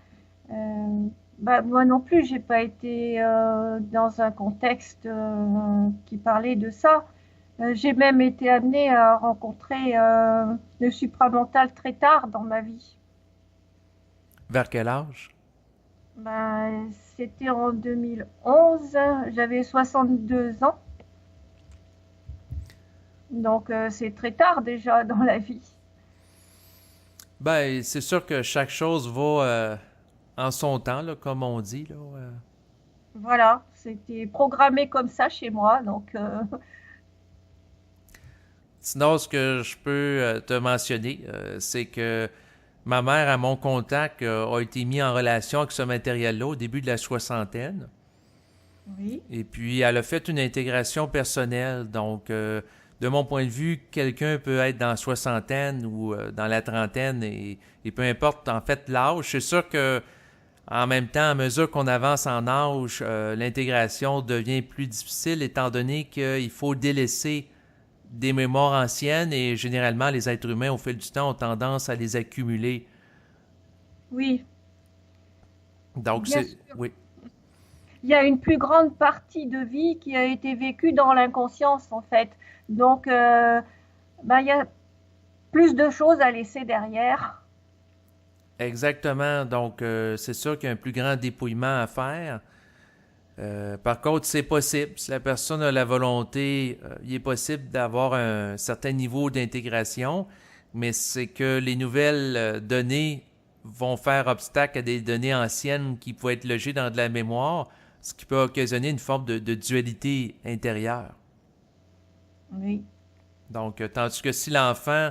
Euh, bah, moi non plus, j'ai pas été dans un contexte qui parlait de ça. J'ai même été amenée à rencontrer le supramental très tard dans ma vie. Vers quel âge? Ben, c'était en 2011, j'avais 62 ans, donc c'est très tard déjà dans la vie. Ben, c'est sûr que chaque chose va en son temps, là, comme on dit. Là, Voilà, c'était programmé comme ça chez moi, donc Sinon, ce que je peux te mentionner, c'est que ma mère, à mon contact, a été mise en relation avec ce matériel-là au début de la soixantaine. oui, Et puis, elle a fait une intégration personnelle. Donc, de mon point de vue, quelqu'un peut être dans la soixantaine ou dans la trentaine et peu importe en fait l'âge. C'est sûr que en même temps, à mesure qu'on avance en âge, l'intégration devient plus difficile étant donné qu'il faut délaisser des mémoires anciennes et généralement les êtres humains au fil du temps ont tendance à les accumuler. oui, Donc bien c'est sûr. oui, Il y a une plus grande partie de vie qui a été vécue dans l'inconscience, en fait. Donc, ben, il y a plus de choses à laisser derrière. exactement. Donc c'est sûr qu'il y a un plus grand dépouillement à faire. Par contre, c'est possible. Si la personne a la volonté, il est possible d'avoir un certain niveau d'intégration, mais c'est que les nouvelles données vont faire obstacle à des données anciennes qui pouvaient être logées dans de la mémoire, ce qui peut occasionner une forme de dualité intérieure. Oui, Donc, tandis que si l'enfant,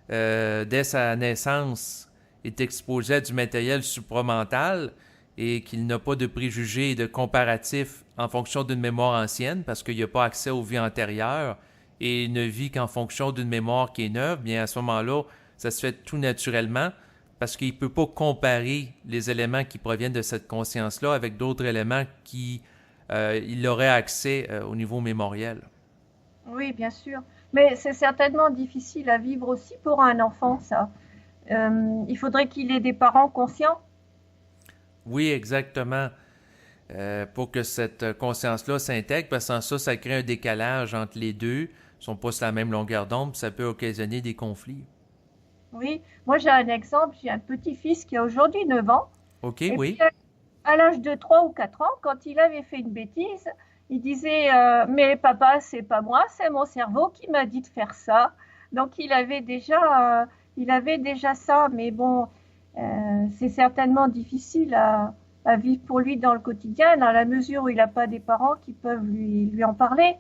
dès sa naissance, est exposé à du matériel supramental et qu'il n'a pas de préjugés et de comparatifs en fonction d'une mémoire ancienne, parce qu'il n'a pas accès aux vies antérieures et ne vit qu'en fonction d'une mémoire qui est neuve, bien à ce moment-là, ça se fait tout naturellement parce qu'il ne peut pas comparer les éléments qui proviennent de cette conscience-là avec d'autres éléments qui il aurait accès au niveau mémoriel. oui, bien sûr. Mais c'est certainement difficile à vivre aussi pour un enfant, ça. Il faudrait qu'il ait des parents conscients. Oui, exactement. Pour que cette conscience-là s'intègre, parce que sans ça, ça crée un décalage entre les deux. Ils ne sont pas sur la même longueur d'onde, puis ça peut occasionner des conflits. Oui, moi j'ai un exemple, j'ai un petit-fils qui a aujourd'hui 9 ans, OK, et puis oui. à l'âge de 3 ou 4 ans, quand il avait fait une bêtise, il disait mais papa, c'est pas moi, c'est mon cerveau qui m'a dit de faire ça. Donc il avait déjà ça, mais bon, c'est certainement difficile à vivre pour lui dans le quotidien, dans la mesure où il n'a pas des parents qui peuvent lui en parler.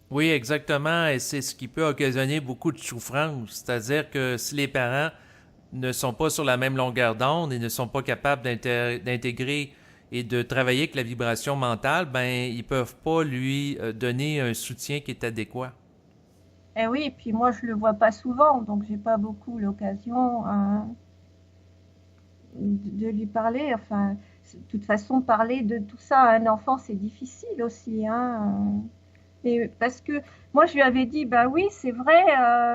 Oui, exactement. Et c'est ce qui peut occasionner beaucoup de souffrance. C'est-à-dire que si les parents ne sont pas sur la même longueur d'onde et ne sont pas capables d'intégrer et de travailler avec la vibration mentale, ben ils peuvent pas lui donner un soutien qui est adéquat. Et oui, et puis moi je le vois pas souvent, donc j'ai pas beaucoup l'occasion de lui parler. Enfin, de toute façon, parler de tout ça à un enfant, c'est difficile aussi, hein. Et parce que moi, je lui avais dit, bah oui, c'est vrai,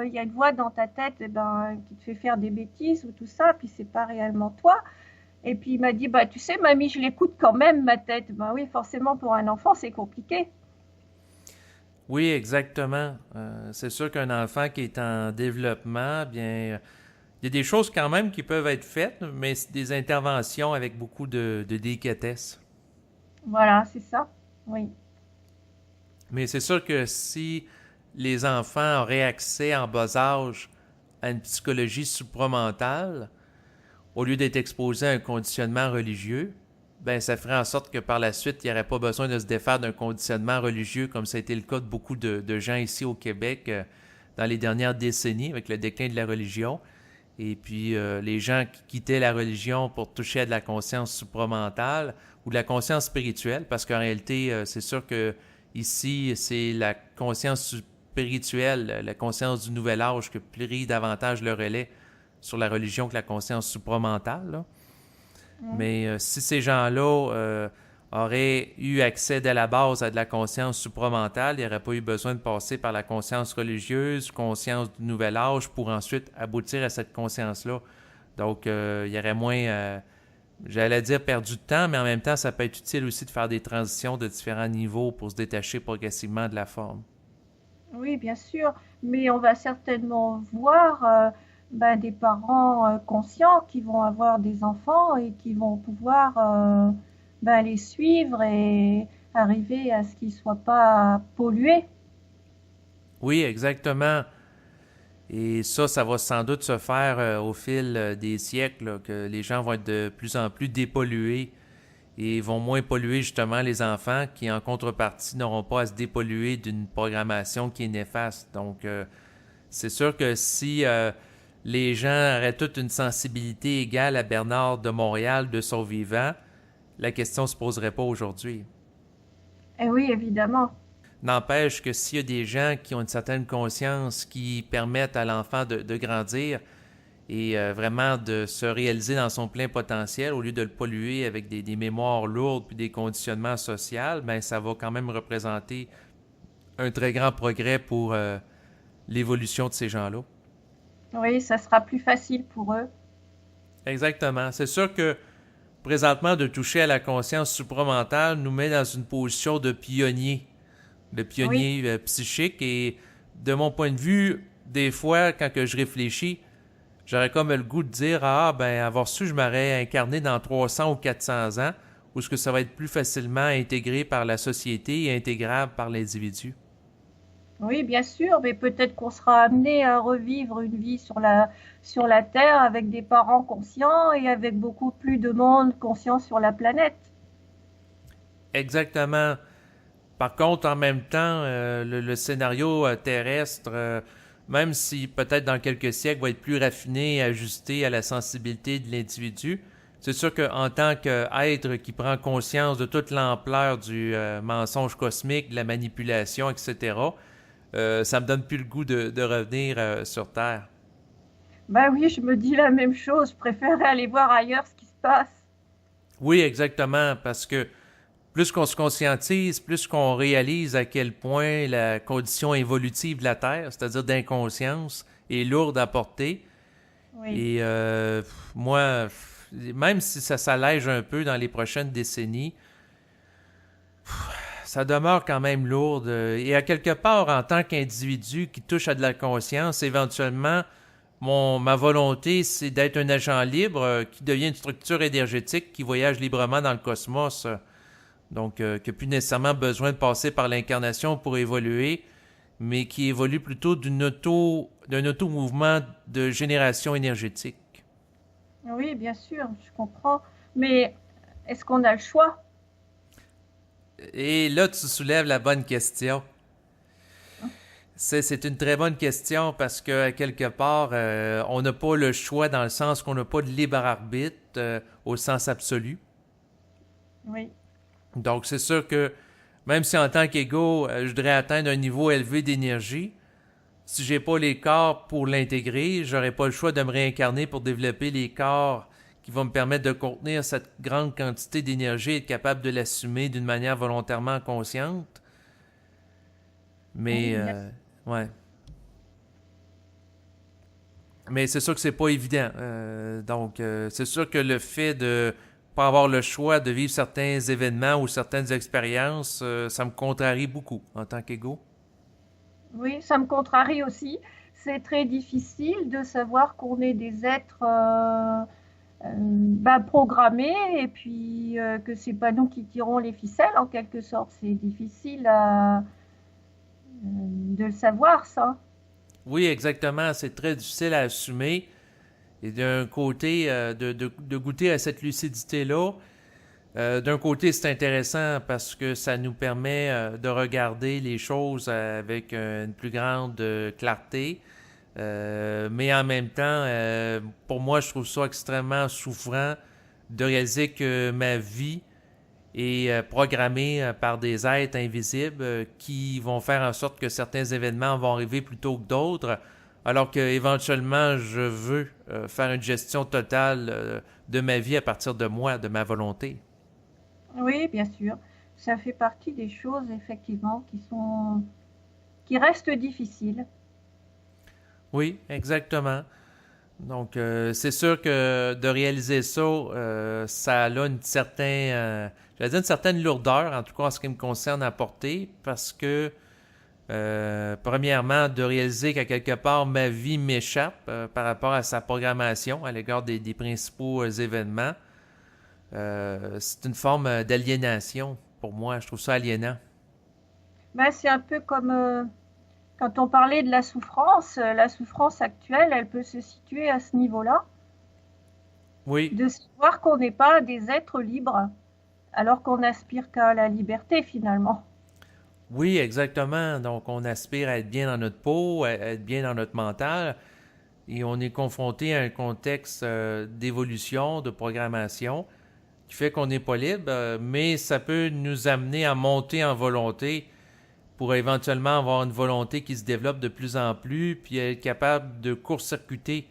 il y a une voix dans ta tête, eh ben, qui te fait faire des bêtises ou tout ça, puis c'est pas réellement toi. Et puis il m'a dit, bah tu sais, mamie, je l'écoute quand même, ma tête. Bah oui, forcément, pour un enfant, c'est compliqué. Oui, exactement. C'est sûr qu'un enfant qui est en développement, bien, il y a des choses quand même qui peuvent être faites, mais c'est des interventions avec beaucoup de délicatesse. Voilà, c'est ça. Oui. Mais c'est sûr que si les enfants auraient accès en bas âge à une psychologie supramentale, au lieu d'être exposés à un conditionnement religieux, ben ça ferait en sorte que par la suite, il n'y aurait pas besoin de se défaire d'un conditionnement religieux comme ça a été le cas de beaucoup de gens ici au Québec dans les dernières décennies avec le déclin de la religion. Et puis les gens qui quittaient la religion pour toucher à de la conscience supramentale ou de la conscience spirituelle, parce qu'en réalité, c'est sûr que ici, c'est la conscience spirituelle, la conscience du nouvel âge qui plie davantage le relais sur la religion que la conscience supramentale. Là. Mm. Mais si ces gens-là auraient eu accès dès la base à de la conscience supramentale, il n'y aurait pas eu besoin de passer par la conscience religieuse, conscience du nouvel âge, pour ensuite aboutir à cette conscience-là. Donc, il y aurait moins, j'allais dire perdu de temps, mais en même temps, ça peut être utile aussi de faire des transitions de différents niveaux pour se détacher progressivement de la forme. Oui, bien sûr, mais on va certainement voir ben, des parents conscients qui vont avoir des enfants et qui vont pouvoir ben, les suivre et arriver à ce qu'ils ne soient pas pollués. Oui, exactement. Et ça va sans doute se faire au fil des siècles, là, que les gens vont être de plus en plus dépollués et vont moins polluer justement les enfants qui, en contrepartie, n'auront pas à se dépolluer d'une programmation qui est néfaste. Donc, c'est sûr que si les gens auraient toute une sensibilité égale à Bernard de Montréal de son vivant, la question ne se poserait pas aujourd'hui. Et oui, évidemment. N'empêche que s'il y a des gens qui ont une certaine conscience qui permettent à l'enfant de grandir et vraiment de se réaliser dans son plein potentiel au lieu de le polluer avec des mémoires lourdes puis des conditionnements sociaux, ben ça va quand même représenter un très grand progrès pour l'évolution de ces gens-là. Oui, ça sera plus facile pour eux. Exactement. C'est sûr que présentement, de toucher à la conscience supramentale nous met dans une position de Oui, pionnier psychique. Et de mon point de vue, des fois, quand que je réfléchis, j'aurais comme le goût de dire, ah, ben, avoir su, je m'aurais incarné dans 300 ou 400 ans, où est-ce que ça va être plus facilement intégré par la société et intégrable par l'individu. oui, bien sûr, mais peut-être qu'on sera amené à revivre une vie sur la Terre avec des parents conscients et avec beaucoup plus de monde conscient sur la planète. Exactement. Par contre, en même temps, le scénario terrestre, même si peut-être dans quelques siècles va être plus raffiné et ajusté à la sensibilité de l'individu, c'est sûr qu'en tant qu'être qui prend conscience de toute l'ampleur du mensonge cosmique, de la manipulation, etc., ça me donne plus le goût de revenir sur Terre. Ben oui, je me dis la même chose, je préfère aller voir ailleurs ce qui se passe. Oui, exactement, parce que plus qu'on se conscientise, plus qu'on réalise à quel point la condition évolutive de la Terre, c'est-à-dire d'inconscience, est lourde à porter. Oui, Et moi, même si ça s'allège un peu dans les prochaines décennies, ça demeure quand même lourde. Et à quelque part, en tant qu'individu qui touche à de la conscience, éventuellement, ma volonté, c'est d'être un agent libre qui devient une structure énergétique qui voyage librement dans le cosmos. Donc, qui n'a plus nécessairement besoin de passer par l'incarnation pour évoluer, mais qui évolue plutôt d'un auto-mouvement de génération énergétique. oui, bien sûr, je comprends. Mais est-ce qu'on a le choix? Et là, tu soulèves la bonne question. C'est une très bonne question parce que, quelque part, on n'a pas le choix dans le sens qu'on n'a pas de libre arbitre au sens absolu. Oui, Donc, c'est sûr que même si en tant qu'ego, je voudrais atteindre un niveau élevé d'énergie, si j'ai pas les corps pour l'intégrer, j'aurais pas le choix de me réincarner pour développer les corps qui vont me permettre de contenir cette grande quantité d'énergie et être capable de l'assumer d'une manière volontairement consciente. oui, Mais bien sûr. ouais. Mais c'est sûr que c'est pas évident. Donc c'est sûr que le fait de pas avoir le choix de vivre certains événements ou certaines expériences, ça me contrarie beaucoup en tant qu'ego. Oui, ça me contrarie aussi. C'est très difficile de savoir qu'on est des êtres ben, programmés et puis que c'est pas nous qui tirons les ficelles en quelque sorte. C'est difficile de le savoir, ça. Oui, exactement. C'est très difficile à assumer. Et d'un côté, de goûter à cette lucidité-là, d'un côté, c'est intéressant parce que ça nous permet de regarder les choses avec une plus grande clarté. Mais en même temps, pour moi, je trouve ça extrêmement souffrant de réaliser que ma vie est programmée par des êtres invisibles qui vont faire en sorte que certains événements vont arriver plus tôt que d'autres, alors que éventuellement je veux faire une gestion totale de ma vie à partir de moi, de ma volonté. Oui, bien sûr. Ça fait partie des choses, effectivement, qui restent difficiles. Oui, exactement. Donc, c'est sûr que de réaliser ça, ça a une certaine, j'allais dire une certaine lourdeur, en tout cas en ce qui me concerne, à porter, parce que Premièrement, de réaliser qu'à quelque part, ma vie m'échappe par rapport à sa programmation à l'égard des principaux événements. C'est une forme d'aliénation pour moi. Je trouve ça aliénant. Ben, c'est un peu comme quand on parlait de la souffrance actuelle, elle peut se situer à ce niveau-là, Oui, de savoir qu'on n'est pas des êtres libres, alors qu'on aspire qu'à la liberté finalement. oui, exactement. Donc, on aspire à être bien dans notre peau, à être bien dans notre mental, et on est confronté à un contexte d'évolution, de programmation, qui fait qu'on n'est pas libre, mais ça peut nous amener à monter en volonté pour éventuellement avoir une volonté qui se développe de plus en plus, puis être capable de court-circuiter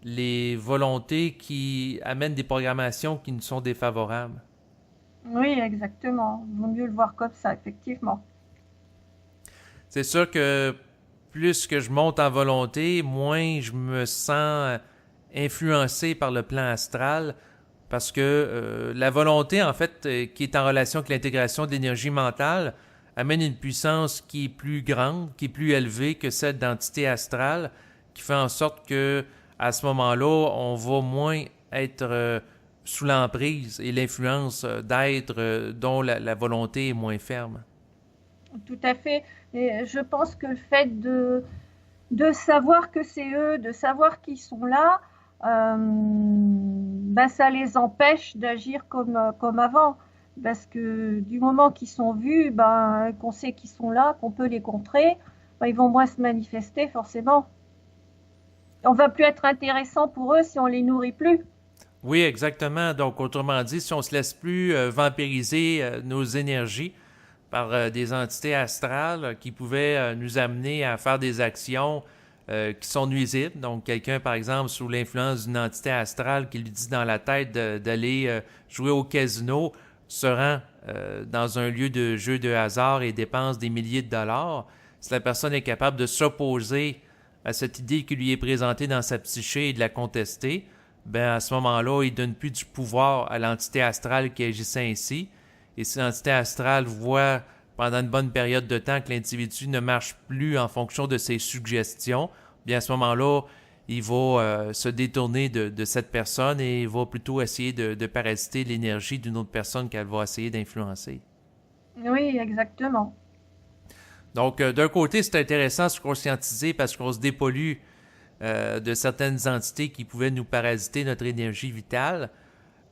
les volontés qui amènent des programmations qui nous sont défavorables. Oui, exactement. Il vaut mieux le voir comme ça, effectivement. C'est sûr que plus que je monte en volonté, moins je me sens influencé par le plan astral parce que la volonté, en fait, qui est en relation avec l'intégration de l'énergie mentale, amène une puissance qui est plus grande, qui est plus élevée que celle d'entité astrale, qui fait en sorte que à ce moment-là, on va moins être sous l'emprise et l'influence d'êtres dont la volonté est moins ferme. Tout à fait. Et je pense que le fait de savoir que c'est eux, de savoir qu'ils sont là, ben ça les empêche d'agir comme avant. Parce que du moment qu'ils sont vus, ben, qu'on sait qu'ils sont là, qu'on peut les contrer, ben, ils vont moins se manifester forcément. On va plus être intéressant pour eux si on les nourrit plus. Oui, exactement. Donc, autrement dit, si on ne se laisse plus vampiriser nos énergies par des entités astrales qui pouvaient nous amener à faire des actions qui sont nuisibles. Donc, quelqu'un, par exemple, sous l'influence d'une entité astrale qui lui dit dans la tête d'aller jouer au casino, se rend dans un lieu de jeu de hasard et dépense des milliers de dollars. Si la personne est capable de s'opposer à cette idée qui lui est présentée dans sa psyché et de la contester, ben à ce moment-là, il ne donne plus du pouvoir à l'entité astrale qui agissait ainsi. Et si l'entité astrale voit pendant une bonne période de temps que l'individu ne marche plus en fonction de ses suggestions, bien à ce moment-là, il va se détourner de cette personne et il va plutôt essayer de parasiter l'énergie d'une autre personne qu'elle va essayer d'influencer. Oui, exactement. Donc, d'un côté, c'est intéressant de se conscientiser parce qu'on se dépollue de certaines entités qui pouvaient nous parasiter notre énergie vitale.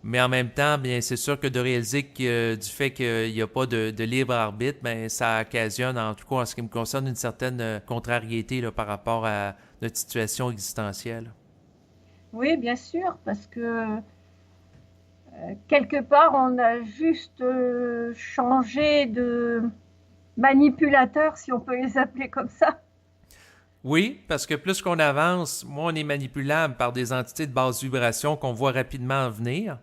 Mais en même temps, bien, c'est sûr que de réaliser que du fait qu'il n'y a pas de libre arbitre, bien, ça occasionne, en tout cas en ce qui me concerne, une certaine contrariété là, par rapport à notre situation existentielle. Oui, bien sûr, parce que quelque part, on a juste changé de manipulateurs, si on peut les appeler comme ça. Oui, parce que plus qu'on avance, moins on est manipulable par des entités de basse vibration qu'on voit rapidement venir.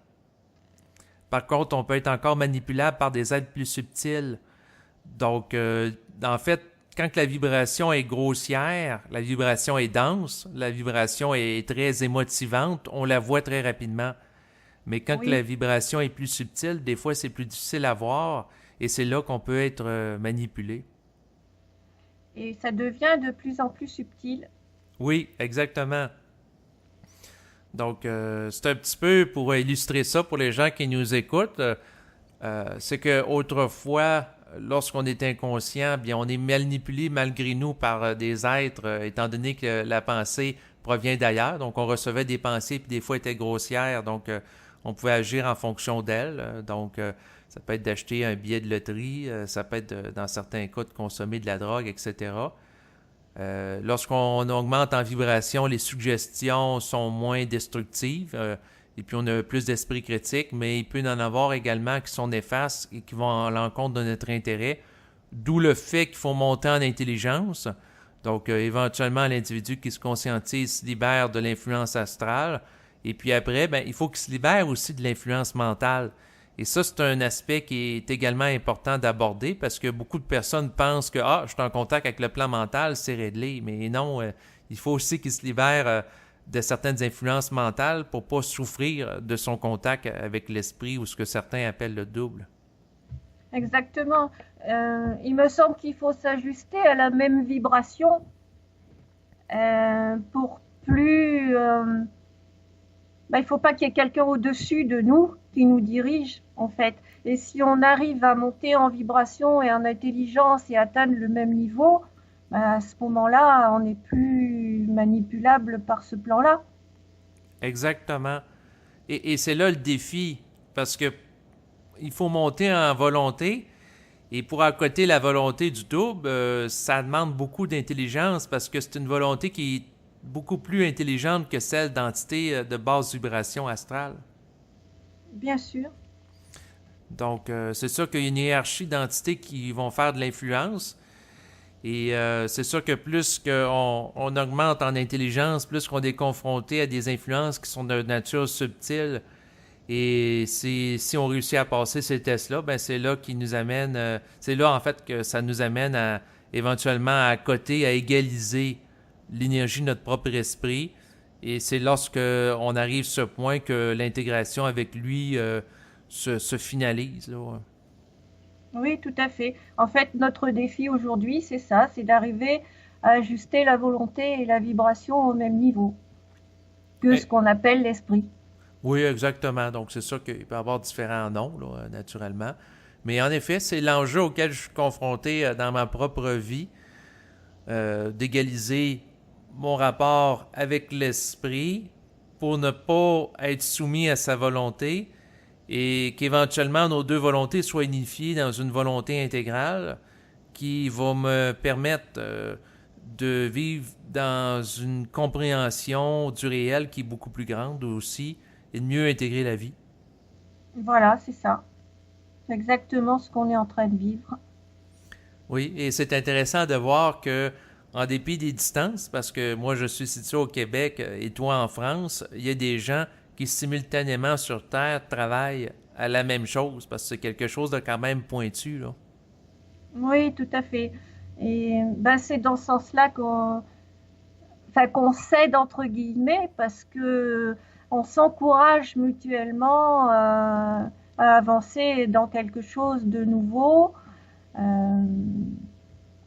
Par contre, on peut être encore manipulable par des êtres plus subtils. Donc, en fait, quand la vibration est grossière, la vibration est dense, la vibration est très émotivante, on la voit très rapidement. Mais quand la Oui, vibration est plus subtile, des fois c'est plus difficile à voir et c'est là qu'on peut être manipulé. et ça devient de plus en plus subtil. Oui, exactement. Donc, c'est un petit peu pour illustrer ça pour les gens qui nous écoutent. C'est que autrefois, lorsqu'on est inconscient, bien, on est manipulé malgré nous par des êtres, étant donné que la pensée provient d'ailleurs. Donc, on recevait des pensées, puis des fois, elles étaient grossières. Donc, on pouvait agir en fonction d'elles. Donc, ça peut être d'acheter un billet de loterie, ça peut être, dans certains cas, de consommer de la drogue, etc. Lorsqu'on augmente en vibration, les suggestions sont moins destructives et puis on a plus d'esprit critique, mais il peut y en avoir également qui sont néfastes et qui vont à l'encontre de notre intérêt, d'où le fait qu'il faut monter en intelligence. Donc, éventuellement, l'individu qui se conscientise se libère de l'influence astrale. Et puis après, ben, il faut qu'il se libère aussi de l'influence mentale. Et ça, c'est un aspect qui est également important d'aborder parce que beaucoup de personnes pensent que je suis en contact avec le plan mental, c'est réglé. Mais non, il faut aussi qu'il se libère de certaines influences mentales pour ne pas souffrir de son contact avec l'esprit ou ce que certains appellent le double. exactement. Il me semble qu'il faut s'ajuster à la même vibration pour plus. Il ne faut pas qu'il y ait quelqu'un au-dessus de nous qui nous dirige, en fait. Et si on arrive à monter en vibration et en intelligence et atteindre le même niveau, à ce moment-là, on n'est plus manipulable par ce plan-là. Exactement. Et c'est là le défi, parce que il faut monter en volonté, et pour accoter la volonté du double, ça demande beaucoup d'intelligence, parce que c'est une volonté qui est beaucoup plus intelligente que celle d'entités de basse vibration astrale. Bien sûr. Donc, c'est sûr qu'il y a une hiérarchie d'entités qui vont faire de l'influence. Et c'est sûr que plus qu'on augmente en intelligence, plus qu'on est confronté à des influences qui sont de nature subtile. Et si on réussit à passer ces tests-là, ben c'est là qui nous amène, c'est là en fait que ça nous amène à éventuellement à coter, à égaliser l'énergie de notre propre esprit. Et c'est lorsque on arrive à ce point que l'intégration avec lui se finalise, là. Oui, tout à fait. En fait, notre défi aujourd'hui, c'est ça, c'est d'arriver à ajuster la volonté et la vibration au même niveau que ce Eh, qu'on appelle l'esprit. oui, exactement. Donc, c'est sûr qu'il peut y avoir différents noms, là, naturellement. Mais en effet, c'est l'enjeu auquel je suis confronté dans ma propre vie, d'égaliser mon rapport avec l'esprit pour ne pas être soumis à sa volonté et qu'éventuellement nos deux volontés soient unifiées dans une volonté intégrale qui va me permettre de vivre dans une compréhension du réel qui est beaucoup plus grande aussi et de mieux intégrer la vie. Voilà, c'est ça. C'est exactement ce qu'on est en train de vivre. Oui, et c'est intéressant de voir que, en dépit des distances, parce que moi je suis situé au Québec et toi en France, il y a des gens qui simultanément sur Terre travaillent à la même chose, parce que c'est quelque chose de quand même pointu, là. Oui, tout à fait. Et ben, c'est dans ce sens-là enfin, qu'on s'aide entre guillemets parce que on s'encourage mutuellement à avancer dans quelque chose de nouveau, euh,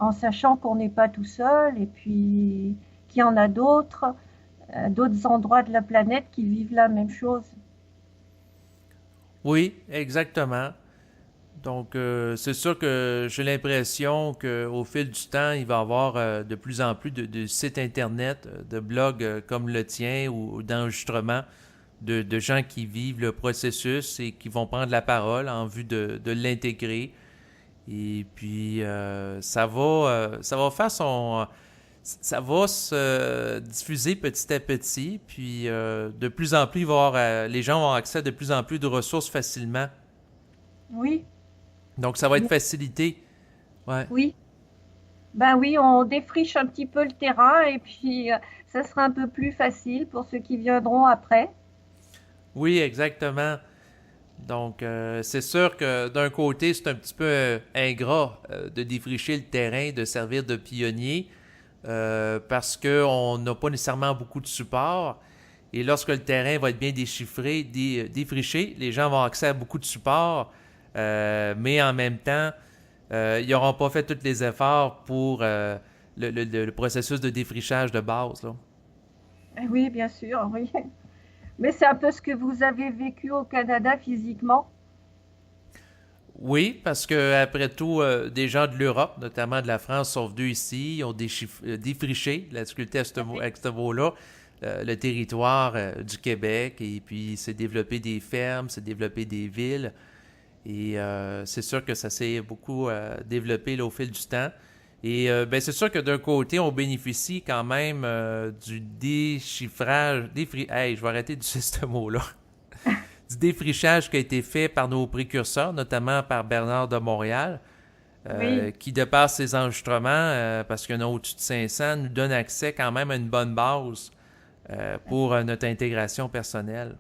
en sachant qu'on n'est pas tout seul et puis qu'il y en a d'autres, d'autres endroits de la planète qui vivent la même chose. Oui, exactement. Donc, c'est sûr que j'ai l'impression qu'au fil du temps, il va y avoir de plus en plus de sites Internet, de blogs comme le tien ou d'enregistrements de gens qui vivent le processus et qui vont prendre la parole en vue de l'intégrer. Et puis, ça va faire son... Ça va se diffuser petit à petit, puis de plus en plus, les gens vont avoir accès à de plus en plus de ressources facilement. Oui, Donc, ça va être facilité. Ouais. oui. Ben oui, on défriche un petit peu le terrain et puis ça sera un peu plus facile pour ceux qui viendront après. Oui, exactement. Donc, c'est sûr que d'un côté, c'est un petit peu ingrat de défricher le terrain, de servir de pionnier, parce qu'on n'a pas nécessairement beaucoup de support. Et lorsque le terrain va être bien déchiffré, défriché, les gens vont avoir accès à beaucoup de support, mais en même temps, ils n'auront pas fait tous les efforts pour le processus de défrichage de base, là. Oui, bien sûr, oui. Mais c'est un peu ce que vous avez vécu au Canada physiquement. Oui, parce que après tout, des gens de l'Europe, notamment de la France, sont venus ici, ils ont défriché, la difficulté avec ce mot-là, le territoire du Québec, et puis s'est développé des fermes, s'est développé des villes, et c'est sûr que ça s'est beaucoup développé là, au fil du temps. Et ben, c'est sûr que d'un côté, on bénéficie quand même du déchiffrage, hey, je vais arrêter d'utiliser ce mot-là, du défrichage qui a été fait par nos précurseurs, notamment par Bernard de Montréal, Oui, qui, de par ses enregistrements, parce qu'il y en a au-dessus de 500, nous donne accès quand même à une bonne base pour notre intégration personnelle.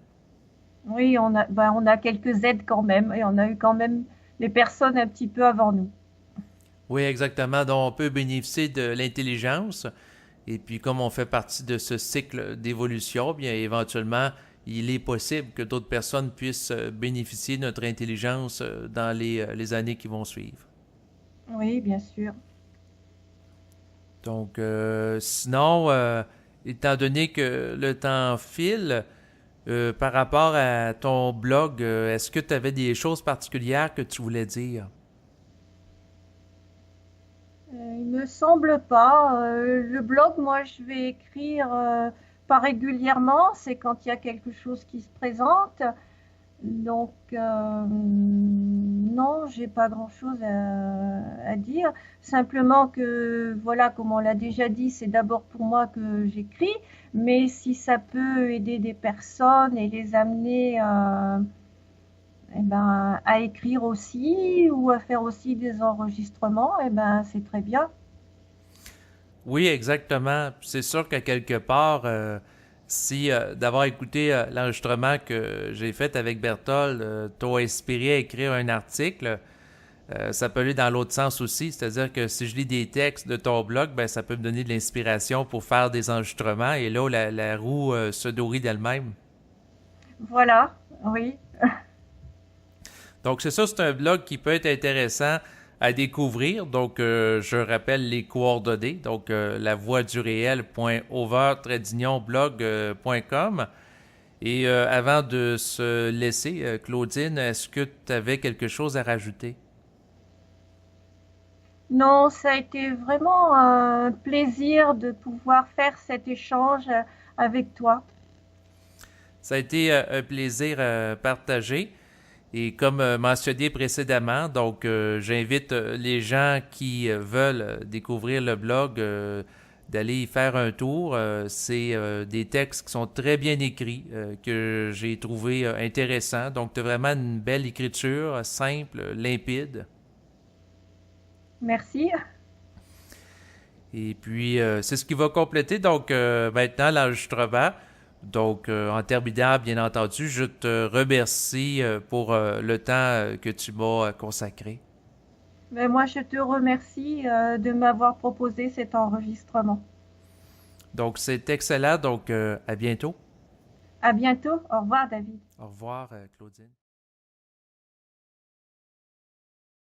oui, on a quelques aides quand même et on a eu quand même des personnes un petit peu avant nous. Oui, exactement. Donc, on peut bénéficier de l'intelligence. Et puis, comme on fait partie de ce cycle d'évolution, bien éventuellement, il est possible que d'autres personnes puissent bénéficier de notre intelligence dans les années qui vont suivre. Oui, bien sûr. Donc, sinon, étant donné que le temps file, par rapport à ton blog, est-ce que tu avais des choses particulières que tu voulais dire? Il me semble pas. Le blog, moi, je vais écrire pas régulièrement. C'est quand il y a quelque chose qui se présente. Donc, non, j'ai pas grand-chose à dire. Simplement que, voilà, comme on l'a déjà dit, c'est d'abord pour moi que j'écris. Mais si ça peut aider des personnes et les amener eh ben, à écrire aussi ou à faire aussi des enregistrements, eh ben, c'est très bien. Oui, exactement. C'est sûr qu'à quelque part, si d'avoir écouté l'enregistrement que j'ai fait avec Berthold t'a inspiré à écrire un article, ça peut aller dans l'autre sens aussi. C'est-à-dire que si je lis des textes de ton blog, ben, ça peut me donner de l'inspiration pour faire des enregistrements et là, la roue se nourrit d'elle-même. Voilà, oui. Donc, c'est ça, c'est un blog qui peut être intéressant à découvrir. Donc, je rappelle les coordonnées. Donc, lavoixduréel.over-blog.com. Et avant de se laisser, Claudine, est-ce que tu avais quelque chose à rajouter? Non, ça a été vraiment un plaisir de pouvoir faire cet échange avec toi. Ça a été un plaisir partagé. Et comme mentionné précédemment, donc j'invite les gens qui veulent découvrir le blog d'aller y faire un tour. C'est des textes qui sont très bien écrits, que j'ai trouvé intéressants. Donc, tu as vraiment une belle écriture, simple, limpide. Merci. Et puis, c'est ce qui va compléter donc maintenant l'enregistrement. Donc, en terminant, bien entendu, je te remercie pour le temps que tu m'as consacré. Mais moi, je te remercie de m'avoir proposé cet enregistrement. Donc, c'est excellent. Donc, à bientôt. À bientôt. Au revoir, David. Au revoir, Claudine.